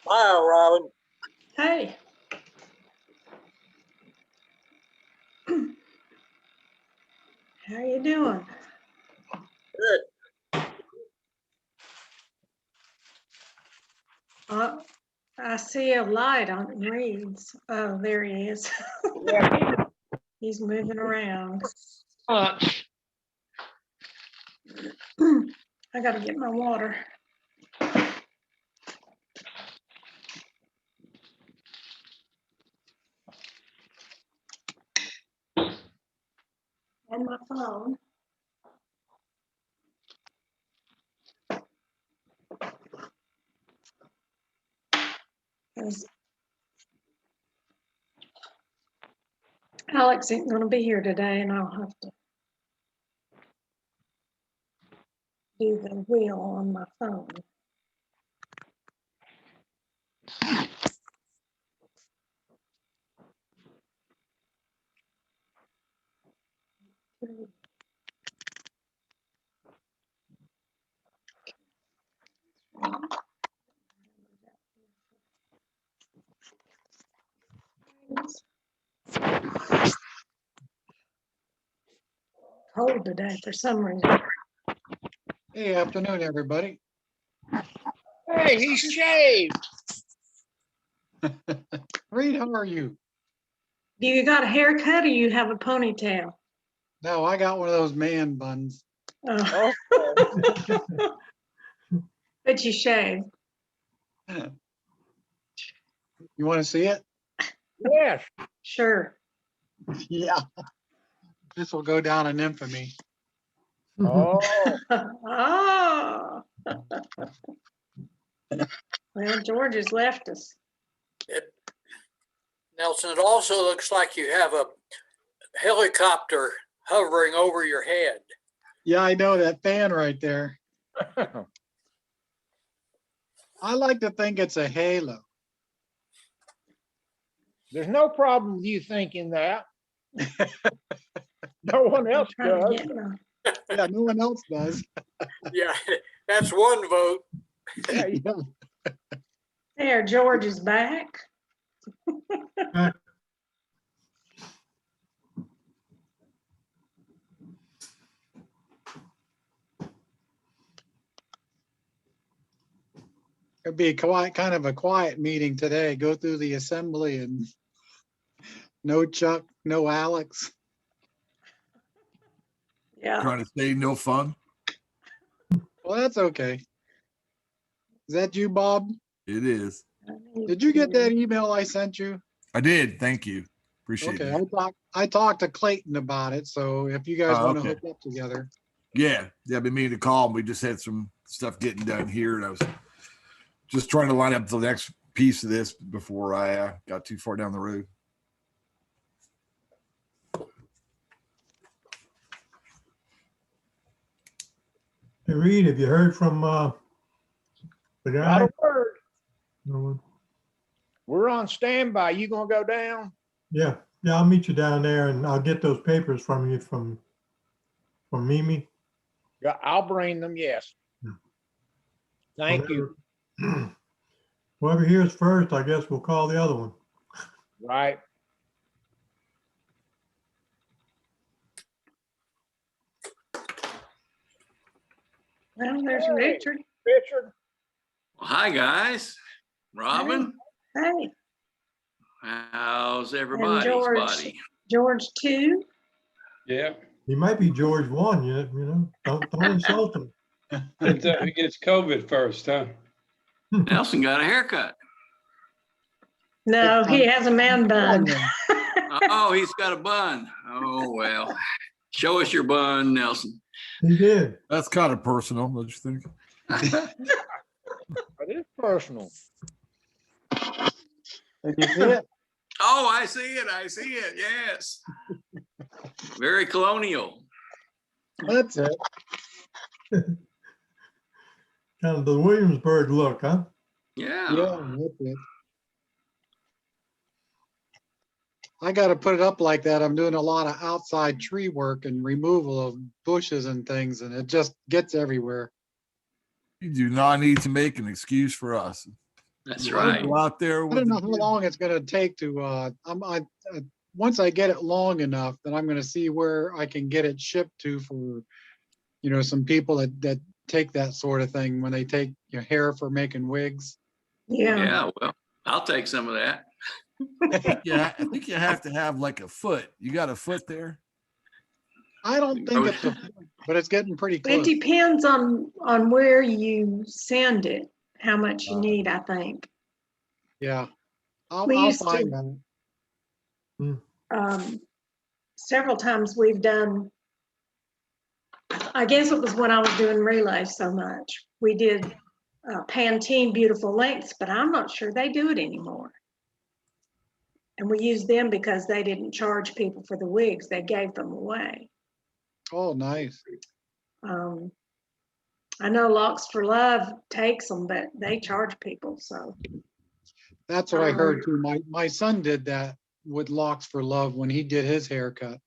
Hi, Robin. Hey. How you doing? Good. I see a light on Reed's. Oh, there he is. He's moving around. I gotta get my water. And my phone. Alex ain't gonna be here today, and I'll have to do the wheel on my phone. Cold today for some reason. Hey, afternoon, everybody. Hey, he's shaved. Reed, how are you? Do you got a haircut or you have a ponytail? No, I got one of those man buns. Oh. But you shave. You want to see it? Yes. Sure. Yeah. This will go down in infamy. Oh, Oh. Well, George has left us. Nelson, it also looks like you have a helicopter hovering over your head. Yeah, I know that fan right there. I like to think it's a halo. there's no problem with you thinking that. No one else Trying to does. get my- Yeah, no one else does. Yeah, that's one vote. Yeah. There, George is back. It'd be a quiet, kind of a quiet meeting today. Go through the assembly and no Chuck, no Alex. Yeah. Trying to say no fun. Well, that's okay. Is that you, Bob? It is. Did you get that email I sent you? I did. Thank you. Appreciate Okay, it. I talked to Clayton about it, so if you guys Oh, want to okay. hook up together. Yeah. I've been meaning to call. We just had some stuff getting done here, and I was just trying to line up the next piece of this before I got too far down the road. Hey, Reed, have you heard from the Not guy? a word. No. We're on standby. You gonna go down? Yeah, I'll meet you down there and I'll get those papers from you from Mimi. Yeah, I'll bring them. Yes. Yeah. Thank you. Whoever hears first, I guess we'll call the other one. Right. Well, there's Hey. Richard. Richard. Hi, guys. Robin, Hey, how's and everybody's George. body? George too. Yeah, He might be George 1, you know, don't insult him. he gets COVID first, huh? Nelson got a haircut. No, he has a man bun. Oh, he's got a bun. Oh, well. Show us your bun, Nelson. He did. That's kind of personal, don't you think? It is personal. Did you see it? Oh, I see it. I see it. Yes. Very colonial. That's it. Kind of the Williamsburg look, huh? Yeah. Yeah, that's it. I got to put it up like that. I'm doing a lot of outside tree work and removal of bushes and things, and it just gets everywhere. You do not need to make an excuse for us. That's I'll right. Go out there I with don't know the how long it's gonna take to, once I get it long enough, then I'm gonna see where I can get it shipped to for, some people that take that sort of thing when they take your hair for making wigs. Yeah, Yeah, well, I'll take some of that. yeah, I think you have to have like a foot. You got a foot there? I don't think it's but it's getting pretty it close. depends on where you send it, how much you Uh, need, I think. Yeah, We I'll used to- find that. Several times we've done, I guess it was when I was doing relays so much. We did Pantene Beautiful Lengths, but I'm not sure they do it anymore. And we used them because they didn't charge people for the wigs. They gave them away. Oh, nice. I know Locks for Love takes them, but they charge people, so. That's what I heard too. My son did that with Locks for Love when he did his haircut.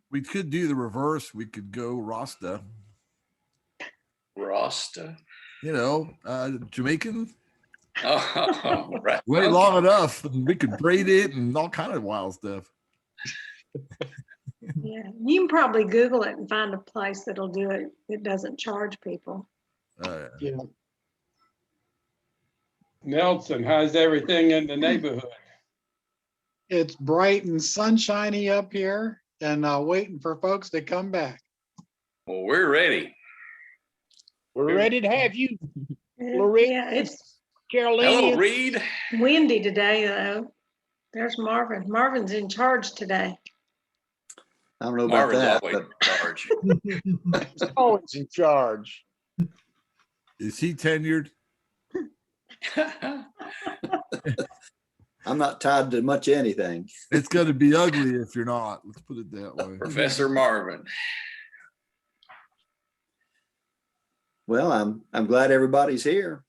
We could do the reverse. We could go Rasta, Rasta. Jamaican. Oh, right. Wait Okay. long enough, and we could braid it and all kind of wild stuff. Yeah, you can probably Google it and find a place that'll do it. It doesn't charge people. Yeah. Nelson, how's everything in the neighborhood? It's bright and sunshiny up here and waiting for folks to come back. Well, we're ready. We're ready to have you, Loretta. Yeah, it's Hello, Carolina. Reed. windy today, though. There's Marvin. Marvin's in charge today. I don't know about Marvin's that, always but in charge. He's always in charge. Is he tenured? I'm not tied to much anything. It's going to be ugly if you're not. Let's put it that way. Professor Marvin. Well, I'm glad everybody's here.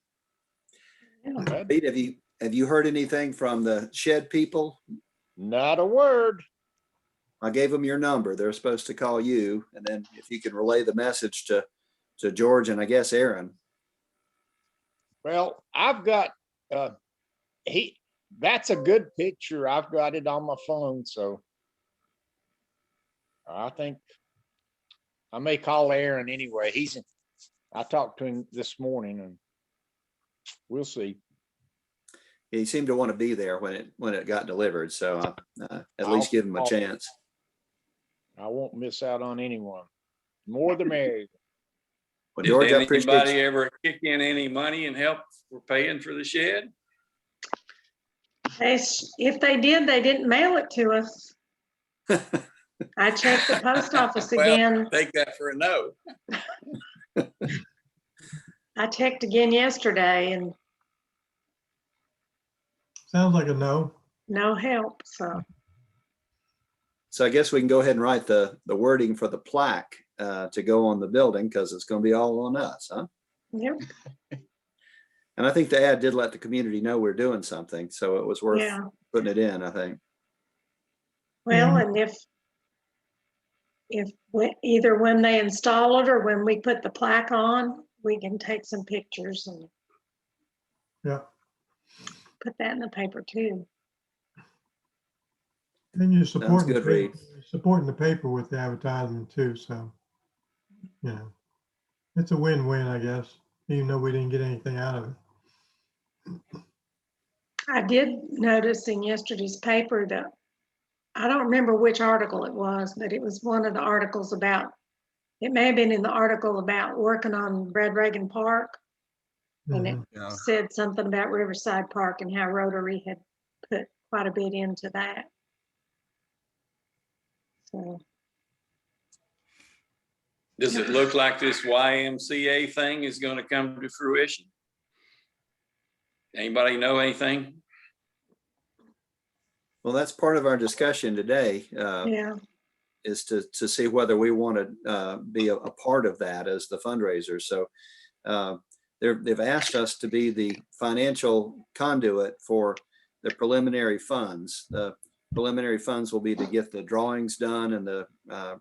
Yeah. Pete, have you heard anything from the shed people? Not a word. I gave them your number. They're supposed to call you, and then if you could relay the message to George and I guess Aaron. Well, I've got that's a good picture. I've got it on my phone, so I think I may call Aaron anyway. I talked to him this morning, and we'll see. He seemed to want to be there when it got delivered, so at I'll least give him a call. chance. I won't miss out on anyone. More the merrier. Well, Did George, I appreciate anybody you. ever kick in any money and help for paying for the shed? If they did, they didn't mail it to us. I checked the post office Well, again. take that for a no. I checked again yesterday and Sounds like a no. no help, so. So I guess we can go ahead and write the wording for the plaque to go on the building, because it's going to be all on us, huh? Yep. And I think the ad did let the community know we're doing something, so it was worth Yeah. putting it in, I think. Well, and either when they install it or when we put the plaque on, we can take some pictures and Yeah. put that in the paper too. And you're supporting good, Reed. the paper with the advertisement too, so. It's a win-win, I guess, even though we didn't get anything out of it. I did notice in yesterday's paper that, I don't remember which article it was, but it was one of the articles about, it may have been in the article about working on Brad Reagan Park. And it Yeah. said something about Riverside Park and how Rotary had put quite a bit into that. So, Does it look like this YMCA thing is going to come to fruition? Anybody know anything? Well, that's part of our discussion today, yeah, is to see whether we want to be a part of that as the fundraiser. So they've asked us to be the financial conduit for the preliminary funds. The preliminary funds will be to get the drawings done and the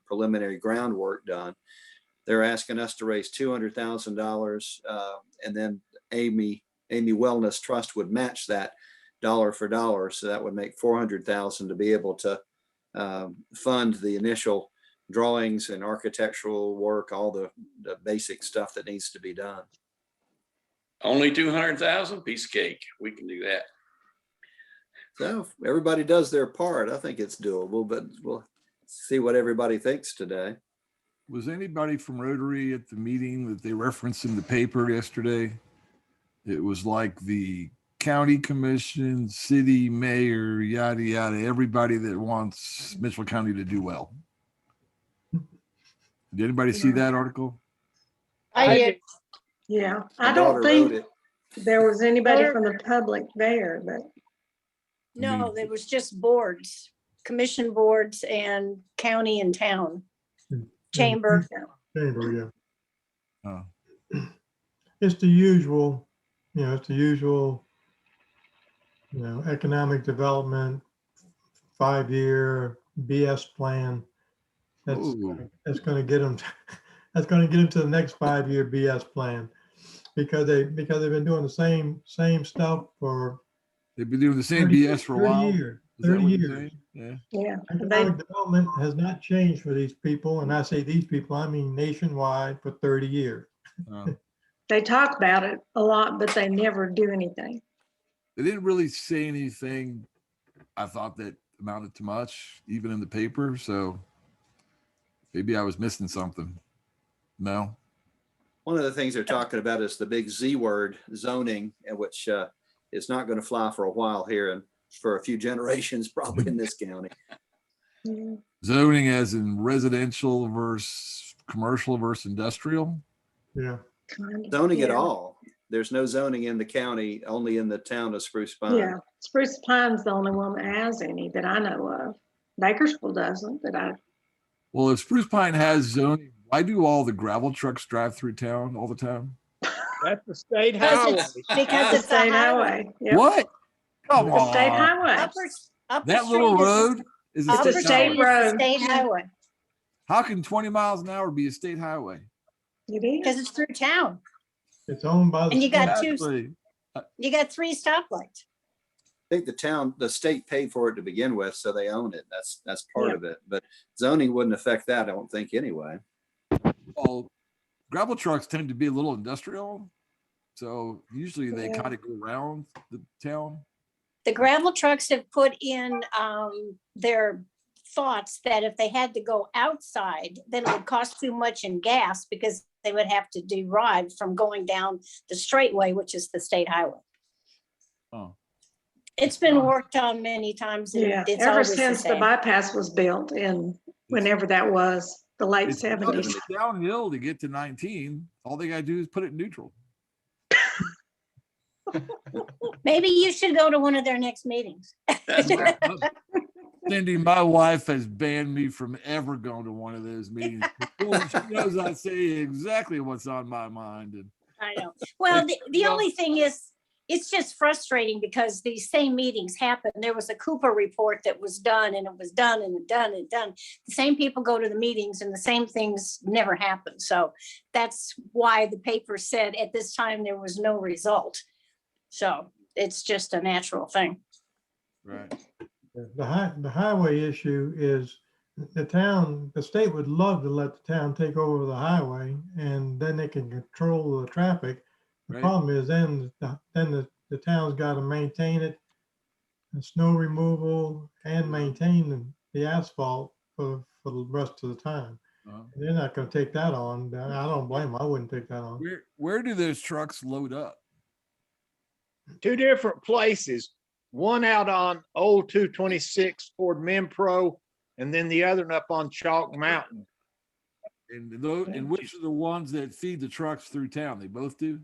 preliminary groundwork done. They're asking us to raise $200,000, and then Amy Amy Wellness Trust would match that dollar for dollar. So that would make 400,000 to be able to fund the initial drawings and architectural work, all the basic stuff that needs to be done. Only 200,000, piece of cake. We can do that. So if everybody does their part, I think it's doable, but we'll see what everybody thinks today. Was anybody from Rotary at the meeting that they referenced in the paper yesterday? It was like the county commission, city mayor, yada, yada, everybody that wants Mitchell County to do well. Did anybody see that article? I did. Yeah, My I don't daughter think wrote it. there was anybody from the public there, but No, there was just boards, commission boards and county and town, chamber. Chamber, Oh. yeah. It's the usual, economic development, 5-year BS plan. Ooh. That's going to get them, that's going to get them to the next 5-year BS plan. Because they've been doing the same stuff for They've been doing the same 30 BS for a while. 30 years. Is that 30 what you're years. saying? Yeah. yeah, Economic development has not changed for these people, and I say these people, I mean nationwide, for 30 years. they talk about it a lot, but they never do anything. They didn't really say anything, I thought, that amounted to much, even in the paper. So maybe I was missing something. No. One of the things they're talking about is the big Z word, zoning, which is not going to fly for a while here and for a few generations, probably in this county. Yeah. Zoning as in residential versus commercial versus industrial. Yeah. Kind of, Zoning at yeah. all. There's no zoning in the county, only in the town of Spruce Pine. Yeah, Spruce Pine's the only one that has any that I know of. Bakersfield doesn't, that I, Well, if Spruce Pine has zoning, why do all the gravel trucks drive through town all the time? That's the state Because highway. because the it's a state highway. highway. Yep. What? Come The state on. highway. Upper That little Street is road is a It's a state state highway. road. State highway, How can 20 miles an hour be a state highway? It is. because it's through town, It's owned by the and you got state. Exactly. you got 3 stoplights. I think the state paid for it to begin with, so they own it. That's part Yeah. of it. But zoning wouldn't affect that, I don't think, anyway. Well, gravel trucks tend to be a little industrial. So usually they Yeah. kind of go around the town. The gravel trucks have put in their thoughts that if they had to go outside, then it would cost too much in gas because they would have to derive from going down the straightway, which is the state highway. Oh. It's been worked on many times. And Yeah, it's ever always since the same. bypass was built in whenever that was, the late It's 70s. downhill to get to 19. All they gotta do is put it in neutral. Maybe you should go to one of their next meetings. That's right. Cindy, my wife has banned me from ever going to one of those meetings. She knows I say exactly what's on my mind. And I know. Well, the only thing is, it's just frustrating because these same meetings happen. There was a Cooper report that was done and it was done and done and done. The same people go to the meetings and the same things never happen. So that's why the paper said at this time there was no result. So it's just a natural thing. right. The highway issue is the state would love to let the town take over the highway and then they can control the traffic. The Right. problem is then the town's got to maintain it, and snow removal and maintain the asphalt for the rest of the time. Uh-huh. They're not going to take that on. I don't blame them. I wouldn't take that on. Where do those trucks load up? 2 different places. One out on Old 226 toward Minpro, and then the other one up on Chalk Mountain. And which are the ones that feed the trucks through town? They both do?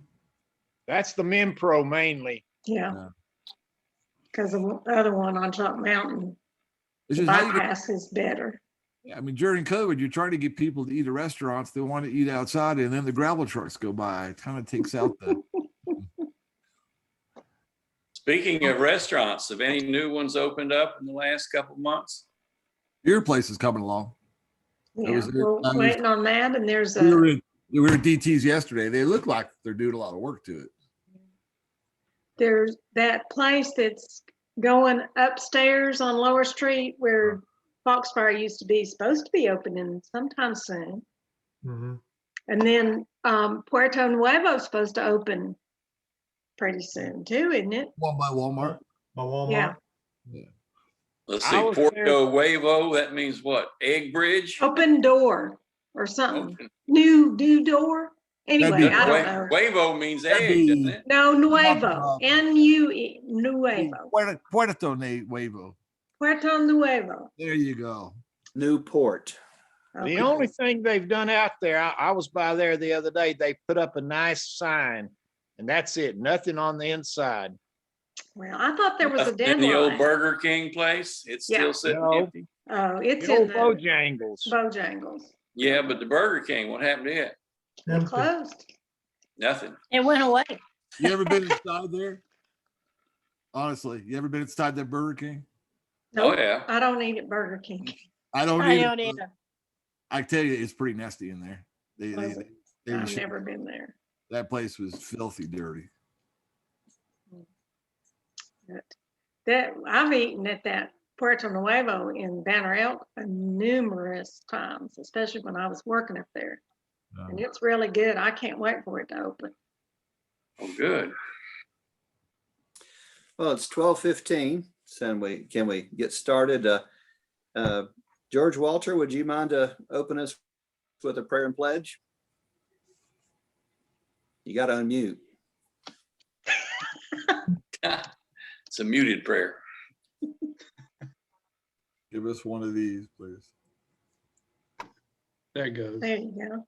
That's the Minpro mainly. Yeah. Because the other one on Chalk Mountain, It's the just how you bypass is better. I mean, during COVID, you're trying to get people to eat at restaurants. They want to eat outside, and then the gravel trucks go by. It kind of takes out the. Speaking of restaurants, have any new ones opened up in the last couple of months? Your place is coming along. Yeah, was- we're I was- waiting on that, and there's We were a, at DT's yesterday. They look like they're doing a lot of work to it. there's that place that's going upstairs on Lower Street where Foxfire used to be, supposed to be opening sometime soon. Mhm. And then Puerto Nuevo is supposed to open pretty soon too, isn't it? One by Walmart. By Walmart. Yeah. Let's I see, was there- Porto Huevo, that means what? Egg Bridge? Open door or something. Open. New door. Anyway, be- I don't know. Huevo means That'd egg, be- doesn't it? No, Nuevo. Up, N-U-E. Nuevo. Puerto Nuevo. Puerto Nuevo. There you go. Newport. The Okay. only thing they've done out there, I was by there the other day, they put up a nice sign and that's it, nothing on the inside. Well, I thought there was a In the old deadline. Burger King place, it's Yeah. still sitting No. empty. Oh, it's The in old the Bojangles. Bojangles. Yeah, but the Burger King, what happened to it? It Empty. closed. Nothing. It went away. You ever been inside there? Honestly, you ever been inside that Burger King? Oh, Nope, yeah. I don't eat at Burger King. I don't I either, don't but either. I tell you, it's pretty nasty in there. Was it? They were I've never been there. that place was filthy dirty. But that I've eaten at that Puerto Nuevo in Banner Elk numerous times, especially when I was working up there. And it's really good. I can't wait for it to open. Oh, good. Well, it's 12:15, so can we get started? George Walter, would you mind to open us with a prayer and pledge? You got to unmute. It's a muted prayer. Give us one of these, please. There goes. There you go.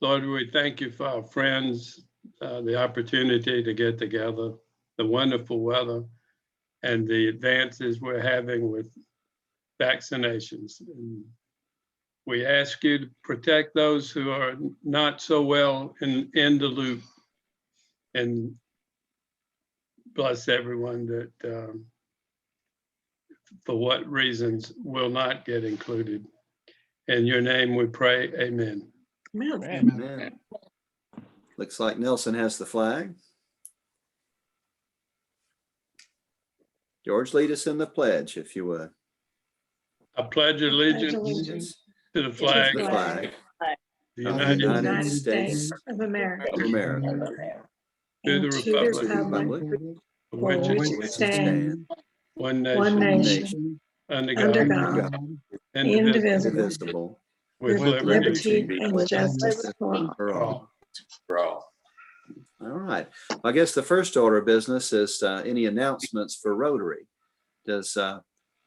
Lord, we thank you for our friends, the opportunity to get together, the wonderful weather, and the advances we're having with vaccinations. And we ask you to protect those who are not so well in the loop, and bless everyone that for what reasons will not get included. In your name we pray, amen. Amen. Amen. Looks like Nelson has the flag. George, lead us in the pledge, if you would. I pledge allegiance allegiance to the flag The of flag the of the United States, United States of America. of America, to the And to the republic republic republic for for which which it it it stands, stands, one one nation, nation, under under God, God, indivisible, indivisible, indivisible, with with liberty liberty and justice for all. for all. For all. All right. I guess the first order of business is any announcements for Rotary. Does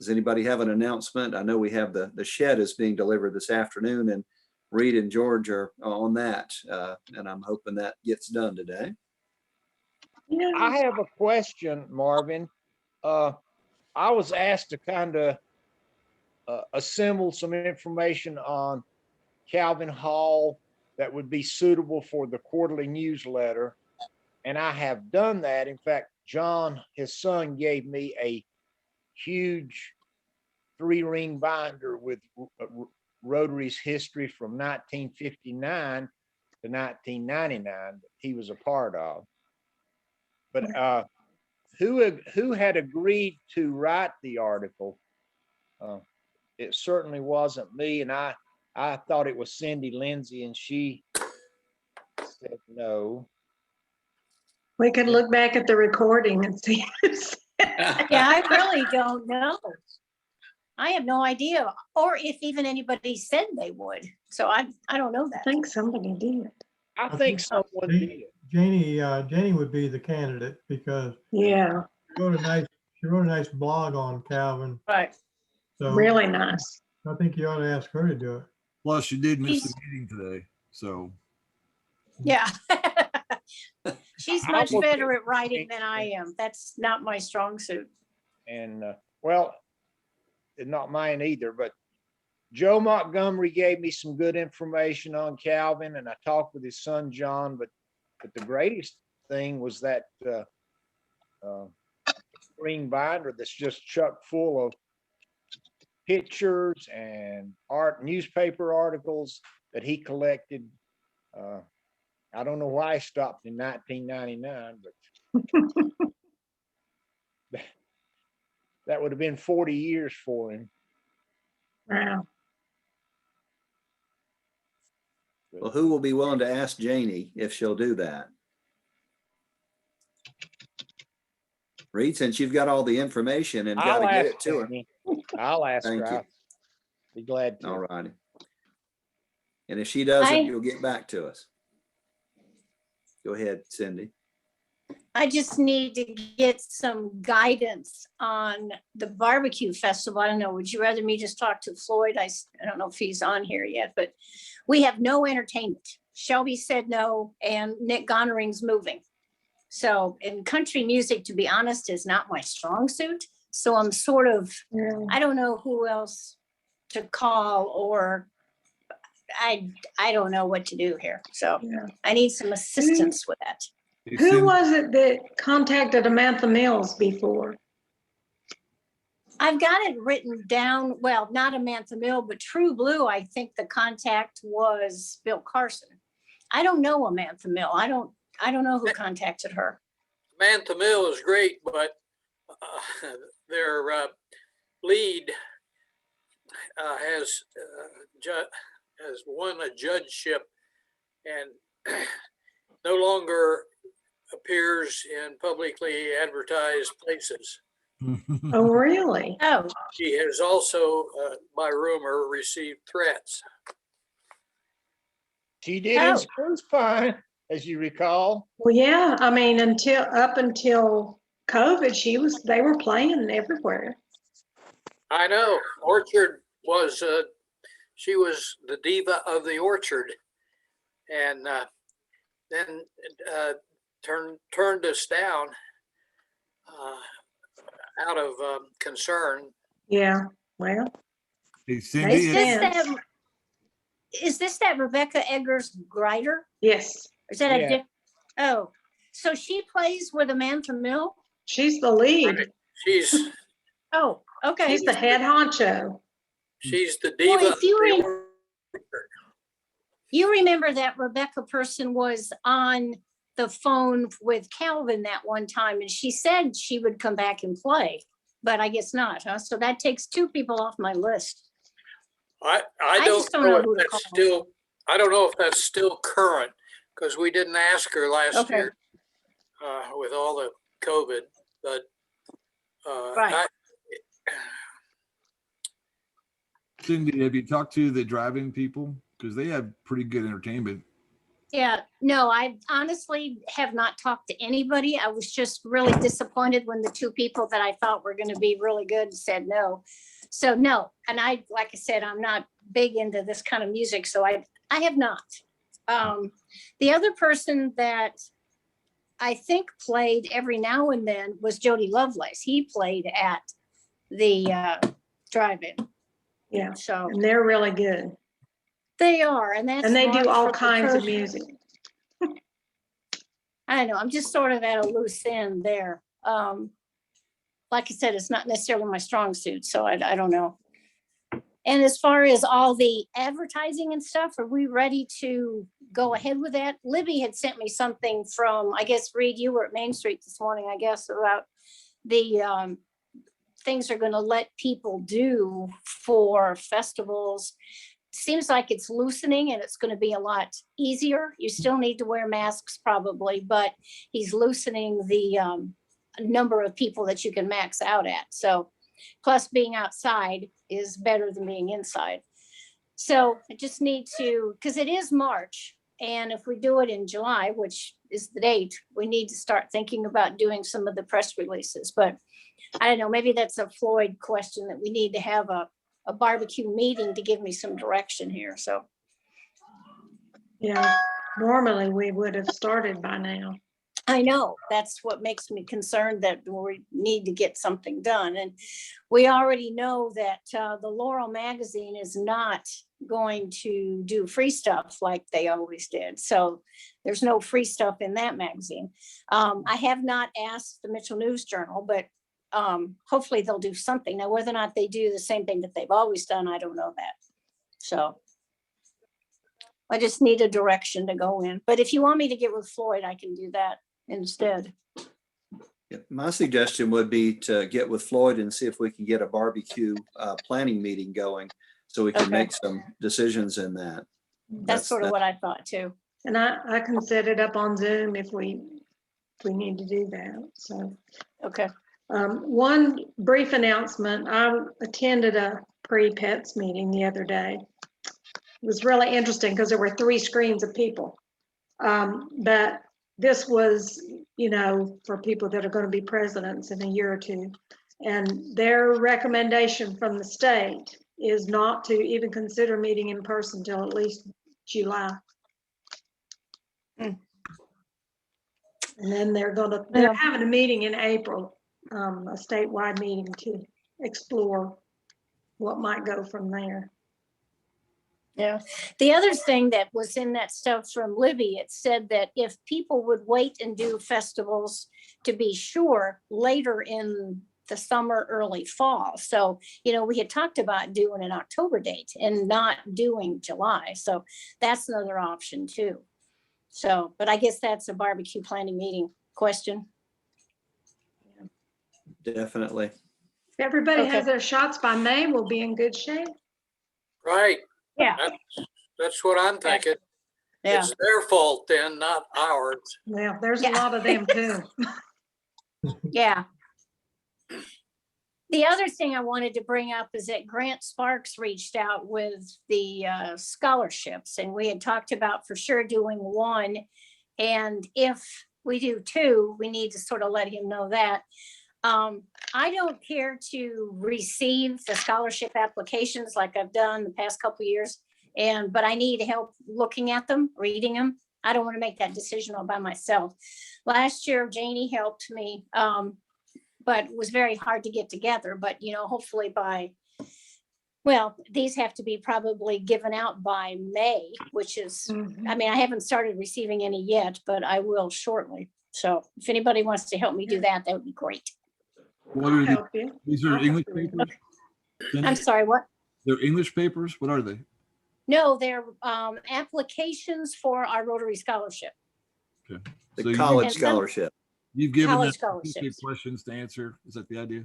anybody have an announcement? I know we have the shed is being delivered this afternoon, and Reed and George are on that, and I'm hoping that gets done today. Yeah. I have a question, Marvin. I was asked to kind of assemble some information on Calvin Hall that would be suitable for the quarterly newsletter. And I have done that. In fact, John, his son, gave me a huge 3-ring binder with Rotary's history from 1959 to 1999 that he was a part of. But who had agreed to write the article? It certainly wasn't me, and I thought it was Cindy Lindsay, and she said no. We could look back at the recording and see. Yeah, I really don't know. I have no idea, or if even anybody said they would. So I don't know I that. think somebody did. I think someone did. Janie would be the candidate because Yeah, she wrote a nice blog on Calvin. Right. So really nice. I think you ought to ask her to do it. Plus, you did miss the She's- meeting today, so Yeah. She's I much will- better at writing than I am. That's not my strong suit. And well, not mine either, but Joe Montgomery gave me some good information on Calvin, and I talked with his son, John, but the greatest thing was that green binder that's just chock full of pictures and newspaper articles that he collected. I don't know why he stopped in 1999, but That would have been 40 years for him. Wow. Well, who will be willing to ask Janie if she'll do that? Reed, since you've got all the information and got to I'll get ask it to her. Janie. I'll ask Thank her. you. I'll be glad to. All righty. And if she doesn't, I- you'll get back to us. Go ahead, Cindy. I just need to get some guidance on the barbecue festival. I don't know, would you rather me just talk to Floyd? I don't know if he's on here yet, but we have no entertainment. Shelby said no, and Nick Gonering's moving. So, in country music, to be honest, is not my strong suit. So I'm sort of, Yeah. I don't know who else to call, or I don't know what to do here. So Yeah. I need some assistance with that. Hey, Who Cindy, was it that contacted Amantha Mills before? I've got it written down, well, not Amantha Mill, but True Blue, I think the contact was Bill Carson. I don't know Amantha Mill. I don't know who contacted her. Mantha Mill is great, but their lead has won a judgeship and no longer appears in publicly advertised places. Oh, really? Oh, She has also, by rumor, received threats. She did Oh. in Spruce Pine, as you recall. Well, yeah, I mean, up until COVID, they were playing everywhere. I know. Orchard was, she was the diva of the orchard, and then turned us down out of concern. Yeah, well, hey, is Cindy, Makes this sense. that, is this that Rebecca Eggers Grider? yes, Or is that a Yeah. different? Oh, so she plays with Amantha Mill? she's the lead. She's Oh, okay. She's the head honcho. the diva Well, of if you the re- orchard. You remember that Rebecca person was on the phone with Calvin that one time, and she said she would come back and play, but I guess not, huh? So that takes two people off my list. I just don't don't know know if who to that's call. still, I don't know if that's still current, because we didn't ask her last Okay. year with all the COVID, but Right. Cindy, have you talked to the driving people? Because they have pretty good entertainment. Yeah, no, I honestly have not talked to anybody. I was just really disappointed when the two people that I thought were going to be really good said no. So no, and like I said, I'm not big into this kind of music, so I have not. The other person that I think played every now and then was Jody Lovelace. He played at the drive-in. Yeah, So and they're really good. they are, and that's And they March do all from the kinds of Trojan. music. I know, I'm just sort of at a loose end there. Like I said, it's not necessarily my strong suit, so I don't know. And as far as all the advertising and stuff, are we ready to go ahead with that? Libby had sent me something from, I guess, Reed, you were at Main Street this morning, I guess, about the things are gonna let people do for festivals. Seems like it's loosening and it's going to be a lot easier. You still need to wear masks probably, but he's loosening the number of people that you can max out at. So plus being outside is better than being inside. So I just need to, because it is March, and if we do it in July, which is the date, we need to start thinking about doing some of the press releases. But I don't know, maybe that's a Floyd question that we need to have a barbecue meeting to give me some direction here, so. Yeah, normally we would have started by now. I know, that's what makes me concerned that we need to get something done. And we already know that the Laurel magazine is not going to do free stuff like they always did. So there's no free stuff in that magazine. I have not asked the Mitchell News Journal, but hopefully they'll do something. Now, whether or not they do the same thing that they've always done, I don't know that. So I just need a direction to go in. But if you want me to get with Floyd, I can do that instead. Yeah, my suggestion would be to get with Floyd and see if we can get a barbecue planning meeting going so we can Okay. make some decisions in that. That's sort of what I thought too. And I can set it up on Zoom if we need to do that, so. Okay. One brief announcement, I attended a pre-pets meeting the other day. It was really interesting because there were 3 screens of people. But this was, you know, for people that are going to be presidents in a year or two. And their recommendation from the state is not to even consider meeting in person till at least July. Mm. And then they're having a meeting in April, a statewide meeting to explore what might go from there. Yeah. The other thing that was in that stuff from Libby, it said that if people would wait and do festivals to be sure later in the summer, early fall. So, you know, we had talked about doing an October date and not doing July. So that's another option too. So, but I guess that's a barbecue planning meeting question. Definitely. If everybody Okay. has their shots by May, we'll be in good shape. Right. Yeah. That's what I'm thinking. Yeah. It's their fault then, not ours. Well, there's Yeah. a lot of them too. Yeah. The other thing I wanted to bring up is that Grant Sparks reached out with the scholarships, and we had talked about for sure doing 1. And if we do 2, we need to sort of let him know that. I don't care to receive the scholarship applications like I've done the past couple of years, but I need help looking at them, reading them. I don't want to make that decision all by myself. Last year, Janie helped me, but it was very hard to get together. But, you know, hopefully these have to be probably given out by May, which is, I mean, I haven't started receiving any yet, but I will shortly. So if anybody wants to help me do that, that would be great. What are Help you. these? Are I'll English help you. papers? I'm sorry, what? They're English papers? What are they? No, they're applications for our Rotary Scholarship. Okay. The So college And some- scholarship. you've given them College scholarships. questions to answer. Is that the idea?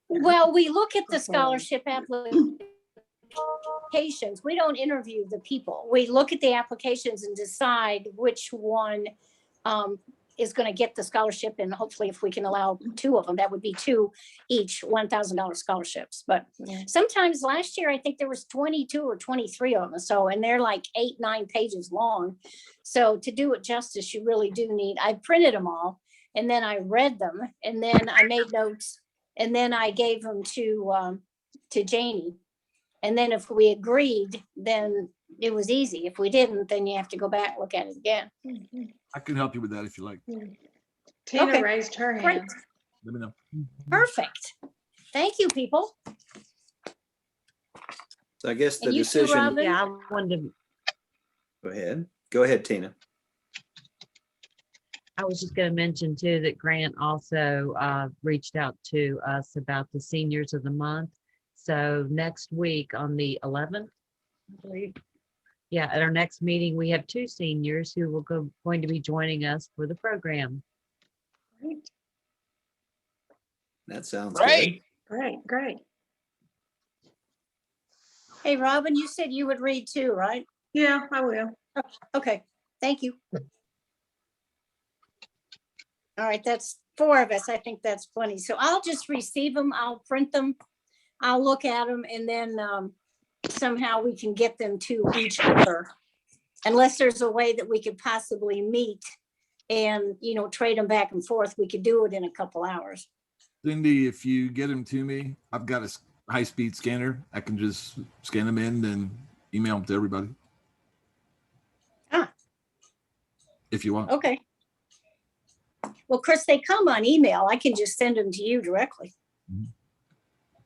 Well, we look at the scholarship applications. We don't interview the people. We look at the applications and decide which one is going to get the scholarship. And hopefully if we can allow 2 of them, that would be 2 each $1,000 scholarships. But sometimes last year, I think there was 22 or 23 of them. So, and they're like 8-9 pages long. So to do it justice, you really do need, I printed them all and then I read them and then I made notes and then I gave them to Janie. And then if we agreed, then it was easy. If we didn't, then you have to go back, look at it again. I can help you with that if you like. Tina Okay. raised her Great. hand. Let me know. Perfect. Thank you, people. So I guess the And you too, decision, Robin. Yeah, I wanted to, go ahead. Go ahead, Tina. I was just going to mention too that Grant also reached out to us about the seniors of the month. So next week on the 11th, I believe, yeah, at our next meeting, we have 2 seniors who will going to be joining us for the program. That sounds Great. Great, great. Hey, Robin, you said you would read too, right? Yeah, I will. Okay, thank you. All right, that's 4 of us. I think that's plenty. So I'll just receive them. I'll print them. I'll look at them and then somehow we can get them to each other. Unless there's a way that we could possibly meet and, you know, trade them back and forth, we could do it in a couple hours. Cindy, if you get them to me, I've got a high-speed scanner. I can just scan them in and email them to everybody. Ah. If you want. Okay. Well, Chris, they come on email. I can just send them to you directly.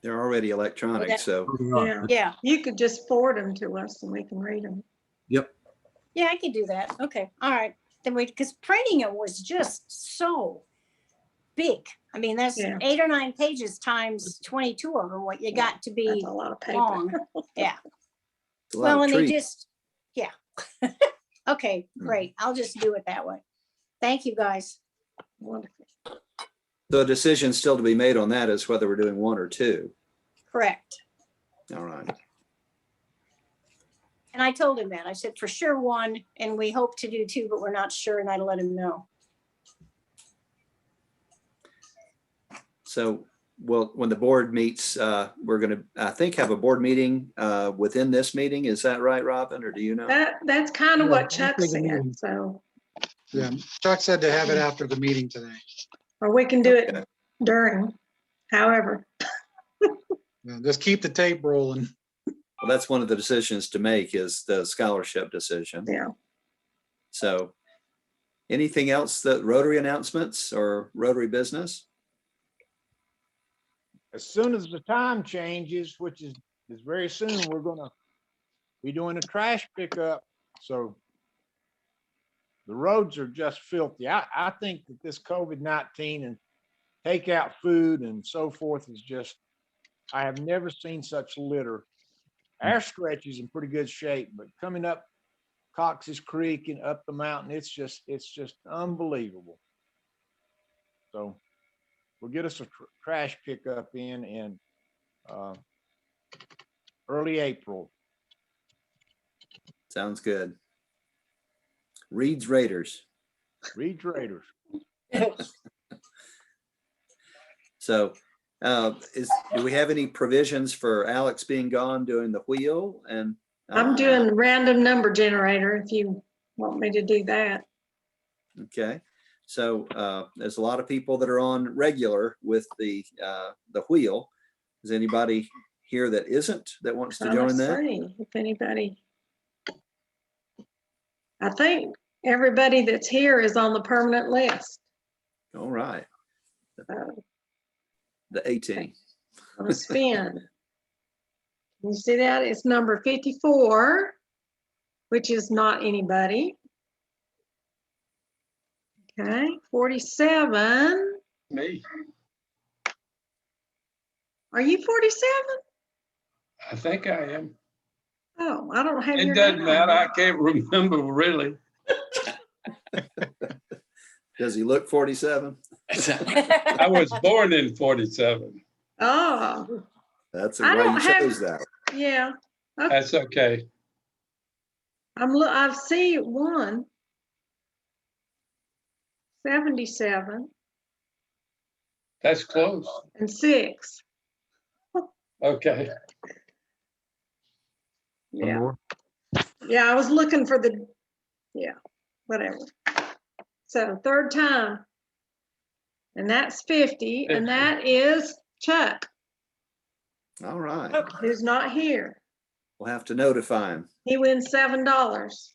They're already electronic, so Yeah. Yeah, You could just forward them to us and we can read them. Yep. yeah, I can do that. Okay, all right. Then because printing it was just so big. I mean, that's Yeah. 8 or 9 pages times 22 of them, what you got to That's be a lot of paper. long. Yeah. it's a lot Well, of and they treats. just, yeah. Okay, great. I'll just do it that way. Thank you, guys. Wonderful. So a decision still to be made on that is whether we're doing one or two. Correct. All right. And I told him that. I said, for sure one, and we hope to do two, but we're not sure, and I'd let him know. So, well, when the board meets, we're going to, I think, have a board meeting within this meeting. Is that right, Robin, or do you know? That's kind of Yeah, what Chuck after the said, meeting. so, Yeah, Chuck said to have it after the meeting today. or we can do Okay. it during, however. Yeah, just keep the tape rolling. Well, that's one of the decisions to make, is the scholarship decision. Yeah. So anything else, that Rotary announcements or Rotary business? As soon as the time changes, which is very soon, we're gonna be doing a trash pickup. So the roads are just filthy. I think that this COVID-19 and takeout food and so forth is just, I have never seen such litter. Our stretch is in pretty good shape, but coming up Cox's Creek and up the mountain, it's just unbelievable. So we'll get us a trash pickup in early April. Sounds good. Reed's Raiders. Reed Raiders. So do we have any provisions for Alex being gone doing the wheel? And I'm doing random number generator if you want me to do that. okay. So there's a lot of people that are on regular with the wheel. Is anybody here that isn't, that wants to join Let's that? see if anybody. I think everybody that's here is on the permanent list. All right. So The 18. I'm gonna spin. You see that? It's number 54, which is not anybody. Okay, 47. Me, Are you 47? I think I am. Oh, I don't have It your doesn't name. matter. I can't remember really. Does he look 47? I was born in 47. Oh, That's I why don't you have- chose that. yeah. That's okay. I see one. 77 That's close. and 6. Okay. Yeah. Yeah, I was looking for the, yeah, whatever. So third time. And that's 50, and that is Chuck, All right. who's not here. We'll have to notify him. He wins $7.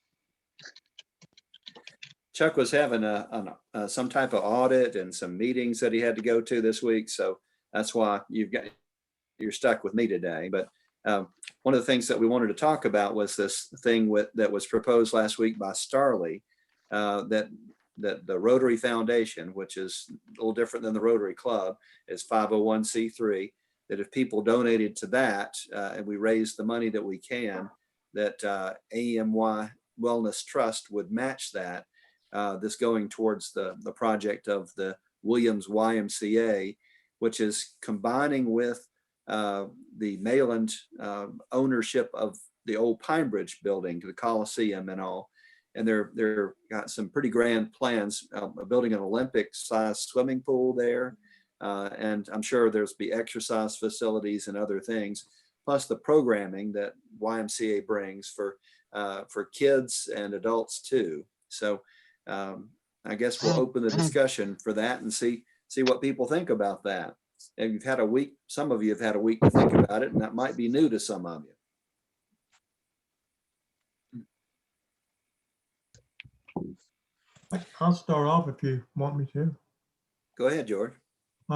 Chuck was having some type of audit and some meetings that he had to go to this week. So that's why you're stuck with me today. But one of the things that we wanted to talk about was this thing that was proposed last week by Starley, that the Rotary Foundation, which is a little different than the Rotary Club, is 501c3, that if people donated to that and we raise the money that we can, that AMY Wellness Trust would match that. This going towards the project of the Williams YMCA, which is combining with the Mayland ownership of the old Pine Bridge building, the Coliseum and all. And they're got some pretty grand plans of building an Olympic-sized swimming pool there. And I'm sure there's be exercise facilities and other things, plus the programming that YMCA brings for kids and adults too. So I guess we'll open the discussion for that and see what people think about that. And you've had a week, some of you have had a week to think about it, and that might be new to some of you. I'll start off if you want me to. Go ahead, George. We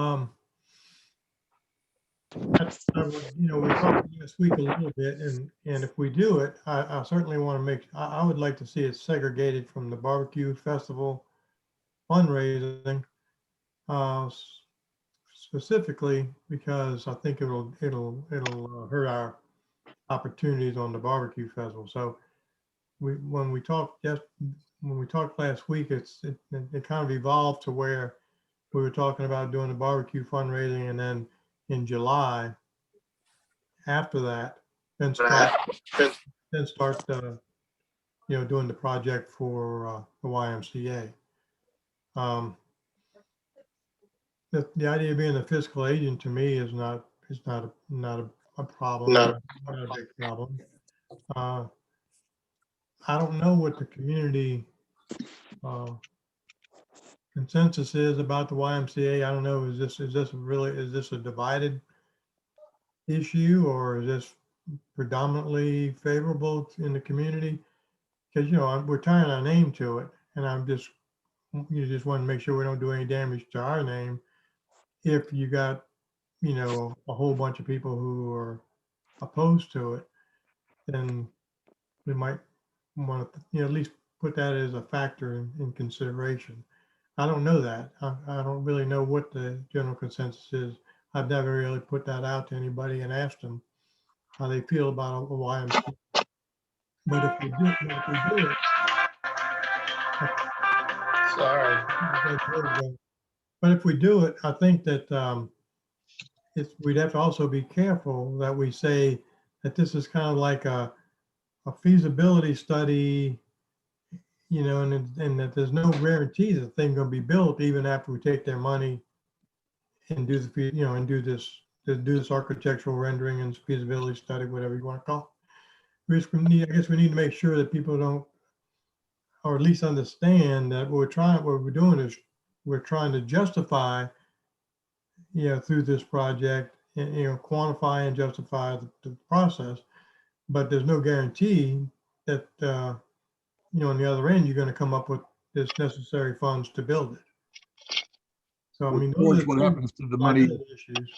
talked last week a little bit, and if we do it, I certainly want to I would like to see it segregated from the barbecue festival fundraising, specifically because I think it'll hurt our opportunities on the barbecue festival. So when we talked last week, it kind of evolved to where we were talking about doing the barbecue fundraising, and then in July, after that, then start, doing the project for the YMCA. The idea of being a fiscal agent to me is not a problem, not a big problem. I don't know what the community consensus is about the YMCA. I don't know, is this a divided issue, or is this predominantly favorable in the community? Because, we're tying our name to it, and you just want to make sure we don't do any damage to our name. If you got, a whole bunch of people who are opposed to it, then we might want to, at least put that as a factor in consideration. I don't know that. I don't really know what the general consensus is. I've never really put that out to anybody and asked them how they feel about a YMCA. But if we do it, Sorry. but if we do it, I think that we'd have to also be careful that we say that this is kind of like a feasibility study, and that there's no guarantee that the thing's going to be built even after we take their money and do do this architectural rendering and feasibility study, whatever you want to call it. I guess we need to make sure that people don't, or at least understand that what we're doing is we're trying to justify, through this project, and, quantify and justify the process, but there's no guarantee that, on the other end, you're going to come up with this necessary funds to build it. So, I mean, those are What happens to the money? liability issues.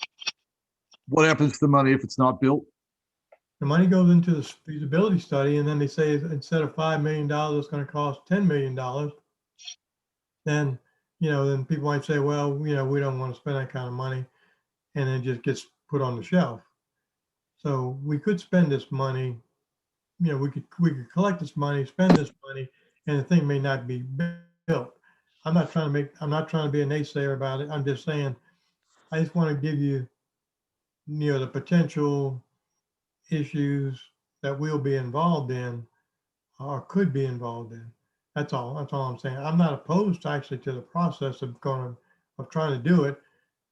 What happens to the money if it's not built? The money goes into the feasibility study, and then they say instead of $5 million, it's going to cost $10 million. Then, then people might say, well, we don't want to spend that kind of money, and it just gets put on the shelf. So we could spend this money, we could collect this money, spend this money, and the thing may not be built. I'm not trying to be a naysayer about it. I'm just saying, I just want to give you, the potential issues that we'll be involved in or could be involved in. That's all I'm saying. I'm not opposed actually to the process of trying to do it,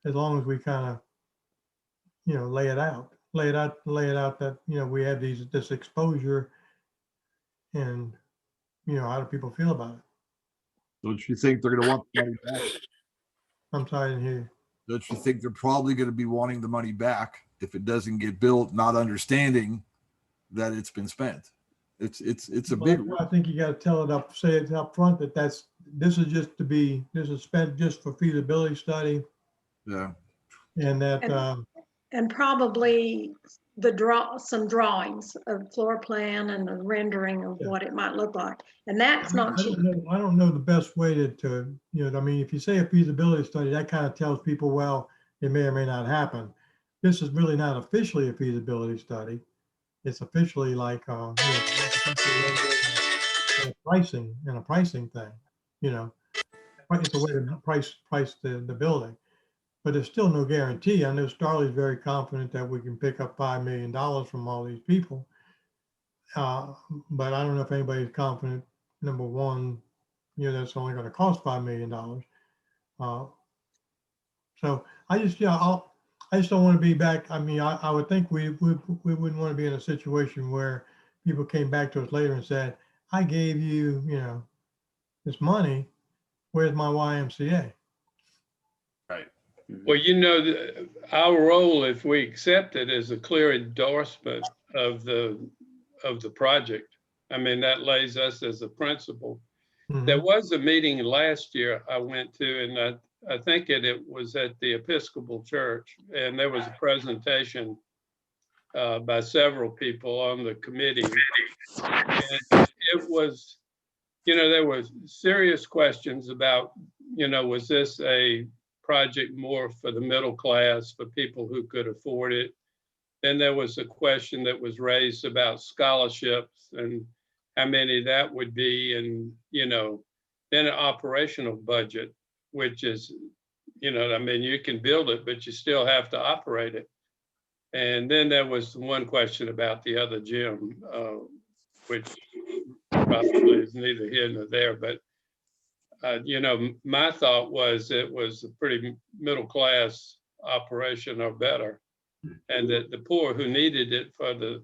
as long as we kind of, lay it out that, we have this exposure, and, how do people feel about it? Don't you think they're going to want the money back? I'm sorry, I didn't hear you. Don't you think they're probably going to be wanting the money back if it doesn't get built, not understanding that it's been spent? It's a big. I think you got to say it up front that this is spent just for feasibility study, Yeah. and that And probably some drawings of floor plan and a rendering of what it might look like. And that's not cheap. I don't know the best way to I mean, if you say a feasibility study, that kind of tells people, well, it may or may not happen. This is really not officially a feasibility study. It's officially like a pricing thing. It's a way to price the building. But there's still no guarantee. I know Starley's very confident that we can pick up $5 million from all these people. But I don't know if anybody's confident, number one, that's only going to cost $5 million. So I just don't want to be back. I mean, I would think we wouldn't want to be in a situation where people came back to us later and said, I gave you, this money. Where's my YMCA? Right. Well, our role, if we accept it, is a clear endorsement of the project. I mean, that lays us as a principal. Mhm. There was a meeting last year I went to, and I think it was at the Episcopal Church, and there was a presentation by several people on the committee. And it was, there were serious questions about, was this a project more for the middle class, for people who could afford it? Then there was a question that was raised about scholarships and how many that would be, and then an operational budget, which is you know, I mean, you can build it, but you still have to operate it. And then there was one question about the other gym, which probably is neither here nor there, but you know, my thought was it was a pretty middle class operation or better, and that the poor who needed it for the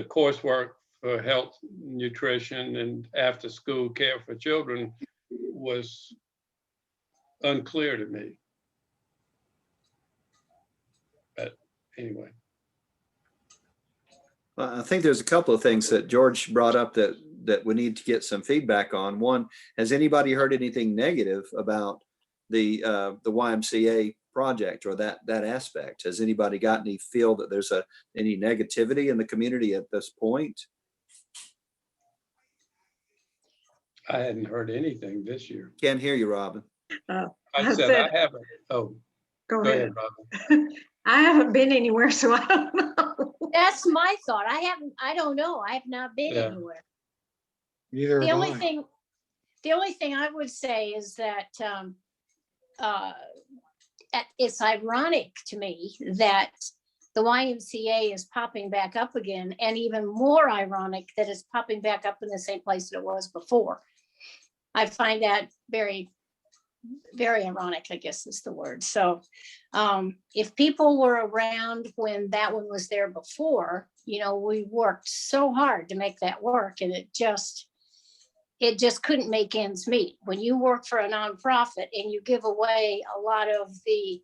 coursework for health, nutrition, and after school care for children was unclear to me. But anyway. Well, I think there's a couple of things that George brought up that we need to get some feedback on. One, has anybody heard anything negative about the YMCA project or that aspect? Has anybody got any feel that there's any negativity in the community at this point? I hadn't heard anything this year. Can't hear you, Robin. I said I haven't. Oh, Go go ahead. ahead, Robin. I haven't been anywhere, so I don't know. That's my thought. I don't know. I have not been Yeah. anywhere. Neither The have only I. thing I would say is that it's ironic to me that the YMCA is popping back up again, and even more ironic that it's popping back up in the same place that it was before. I find that very, very ironic, I guess is the word. So if people were around when that one was there before, you know, we worked so hard to make that work, and it just couldn't make ends meet. When you work for a nonprofit and you give away a lot of the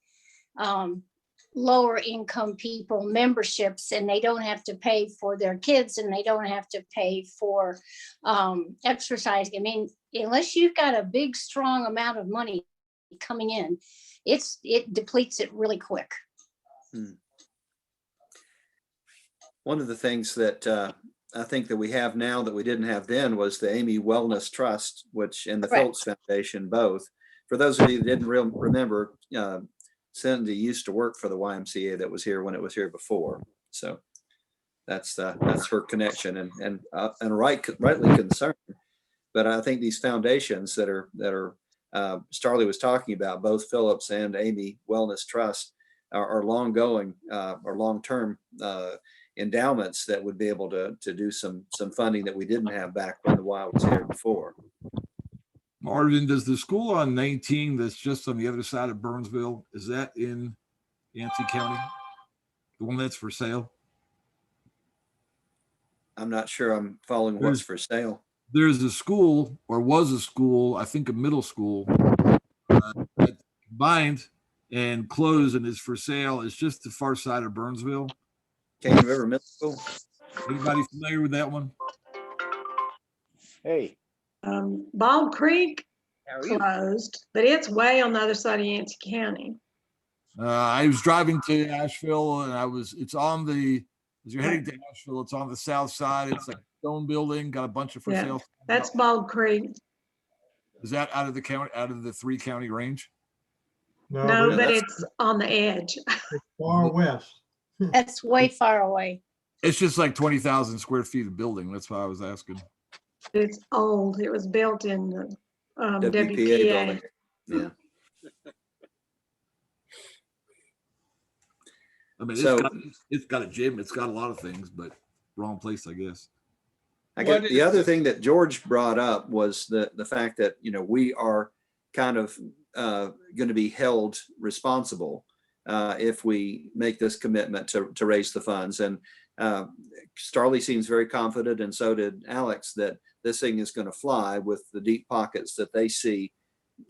lower income people memberships, and they don't have to pay for their kids, and they don't have to pay for exercise. I mean, unless you've got a big, strong amount of money coming in, it depletes it really quick. One of the things that I think that we have now that we didn't have then was the Amy Wellness Trust, which and the Correct. Phillips Foundation both. For those of you that didn't remember, Cindy used to work for the YMCA that was here when it was here before. So that's her connection and rightly concerned. But I think these foundations that are Starley was talking about, both Phillips and Amy Wellness Trust, are long-going or long-term endowments that would be able to do some funding that we didn't have back when the Y was here before. Marvin, does the school on 19 that's just on the other side of Burnsville, is that in Yancey County? The one that's for sale? I'm not sure I'm following what's for sale. There's a school, or was a school, I think a middle school, that combined and closed and is for sale. It's just the far side of Burnsville. Cane River Middle School. Anybody familiar with that one? Hey, Bald Creek how are you? closed, but it's way on the other side of Yancey County. I was driving to Asheville, and it's on the, as you're heading to Asheville, it's on the south side. It's like a stone building, got a bunch of for Yeah, sale. that's Bald Creek. Is that out of the county, out of the 3-county range? No, but that's- it's on the edge. It's far west. That's way far away. It's just like 20,000 square feet of building. That's why I was asking. It's old. It was built in the WPA WPA. building. Yeah. I mean, So- it's got a gym. It's got a lot of things, but wrong place, I guess. I guess the other thing that George brought up was the fact that, you know, we are kind of going to be held responsible if we make this commitment to raise the funds. And Starley seems very confident, and so did Alex, that this thing is going to fly with the deep pockets that they see.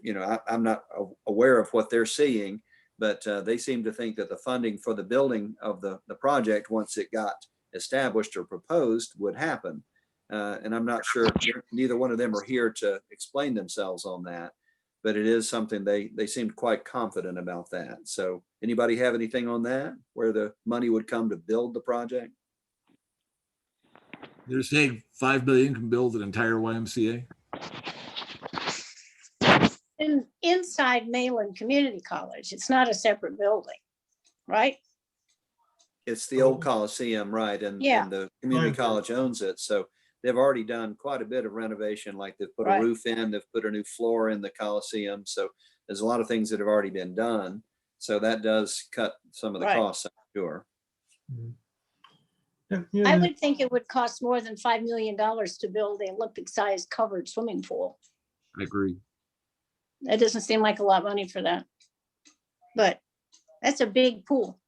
You know, I'm not aware of what they're seeing, but they seem to think that the funding for the building of the project, once it got established or proposed, would happen. And I'm not sure, neither one of them are here to explain themselves on that, but it is something they seemed quite confident about that. So anybody have anything on that, where the money would come to build the project? They're saying $5 billion can build an entire YMCA. Inside Mayland Community College, it's not a separate building, right? It's the old Coliseum, right? And the community Right. college owns it. So they've already done quite a bit of renovation, like they've put Right. a roof in, they've put a new floor in the Coliseum. So there's a lot of things that have already been done. So that does cut some of the Right. costs, I'm sure. I would think it would cost more than $5 million to build an Olympic-sized covered swimming pool. I agree. That doesn't seem like a lot of money for that. But that's a big pool.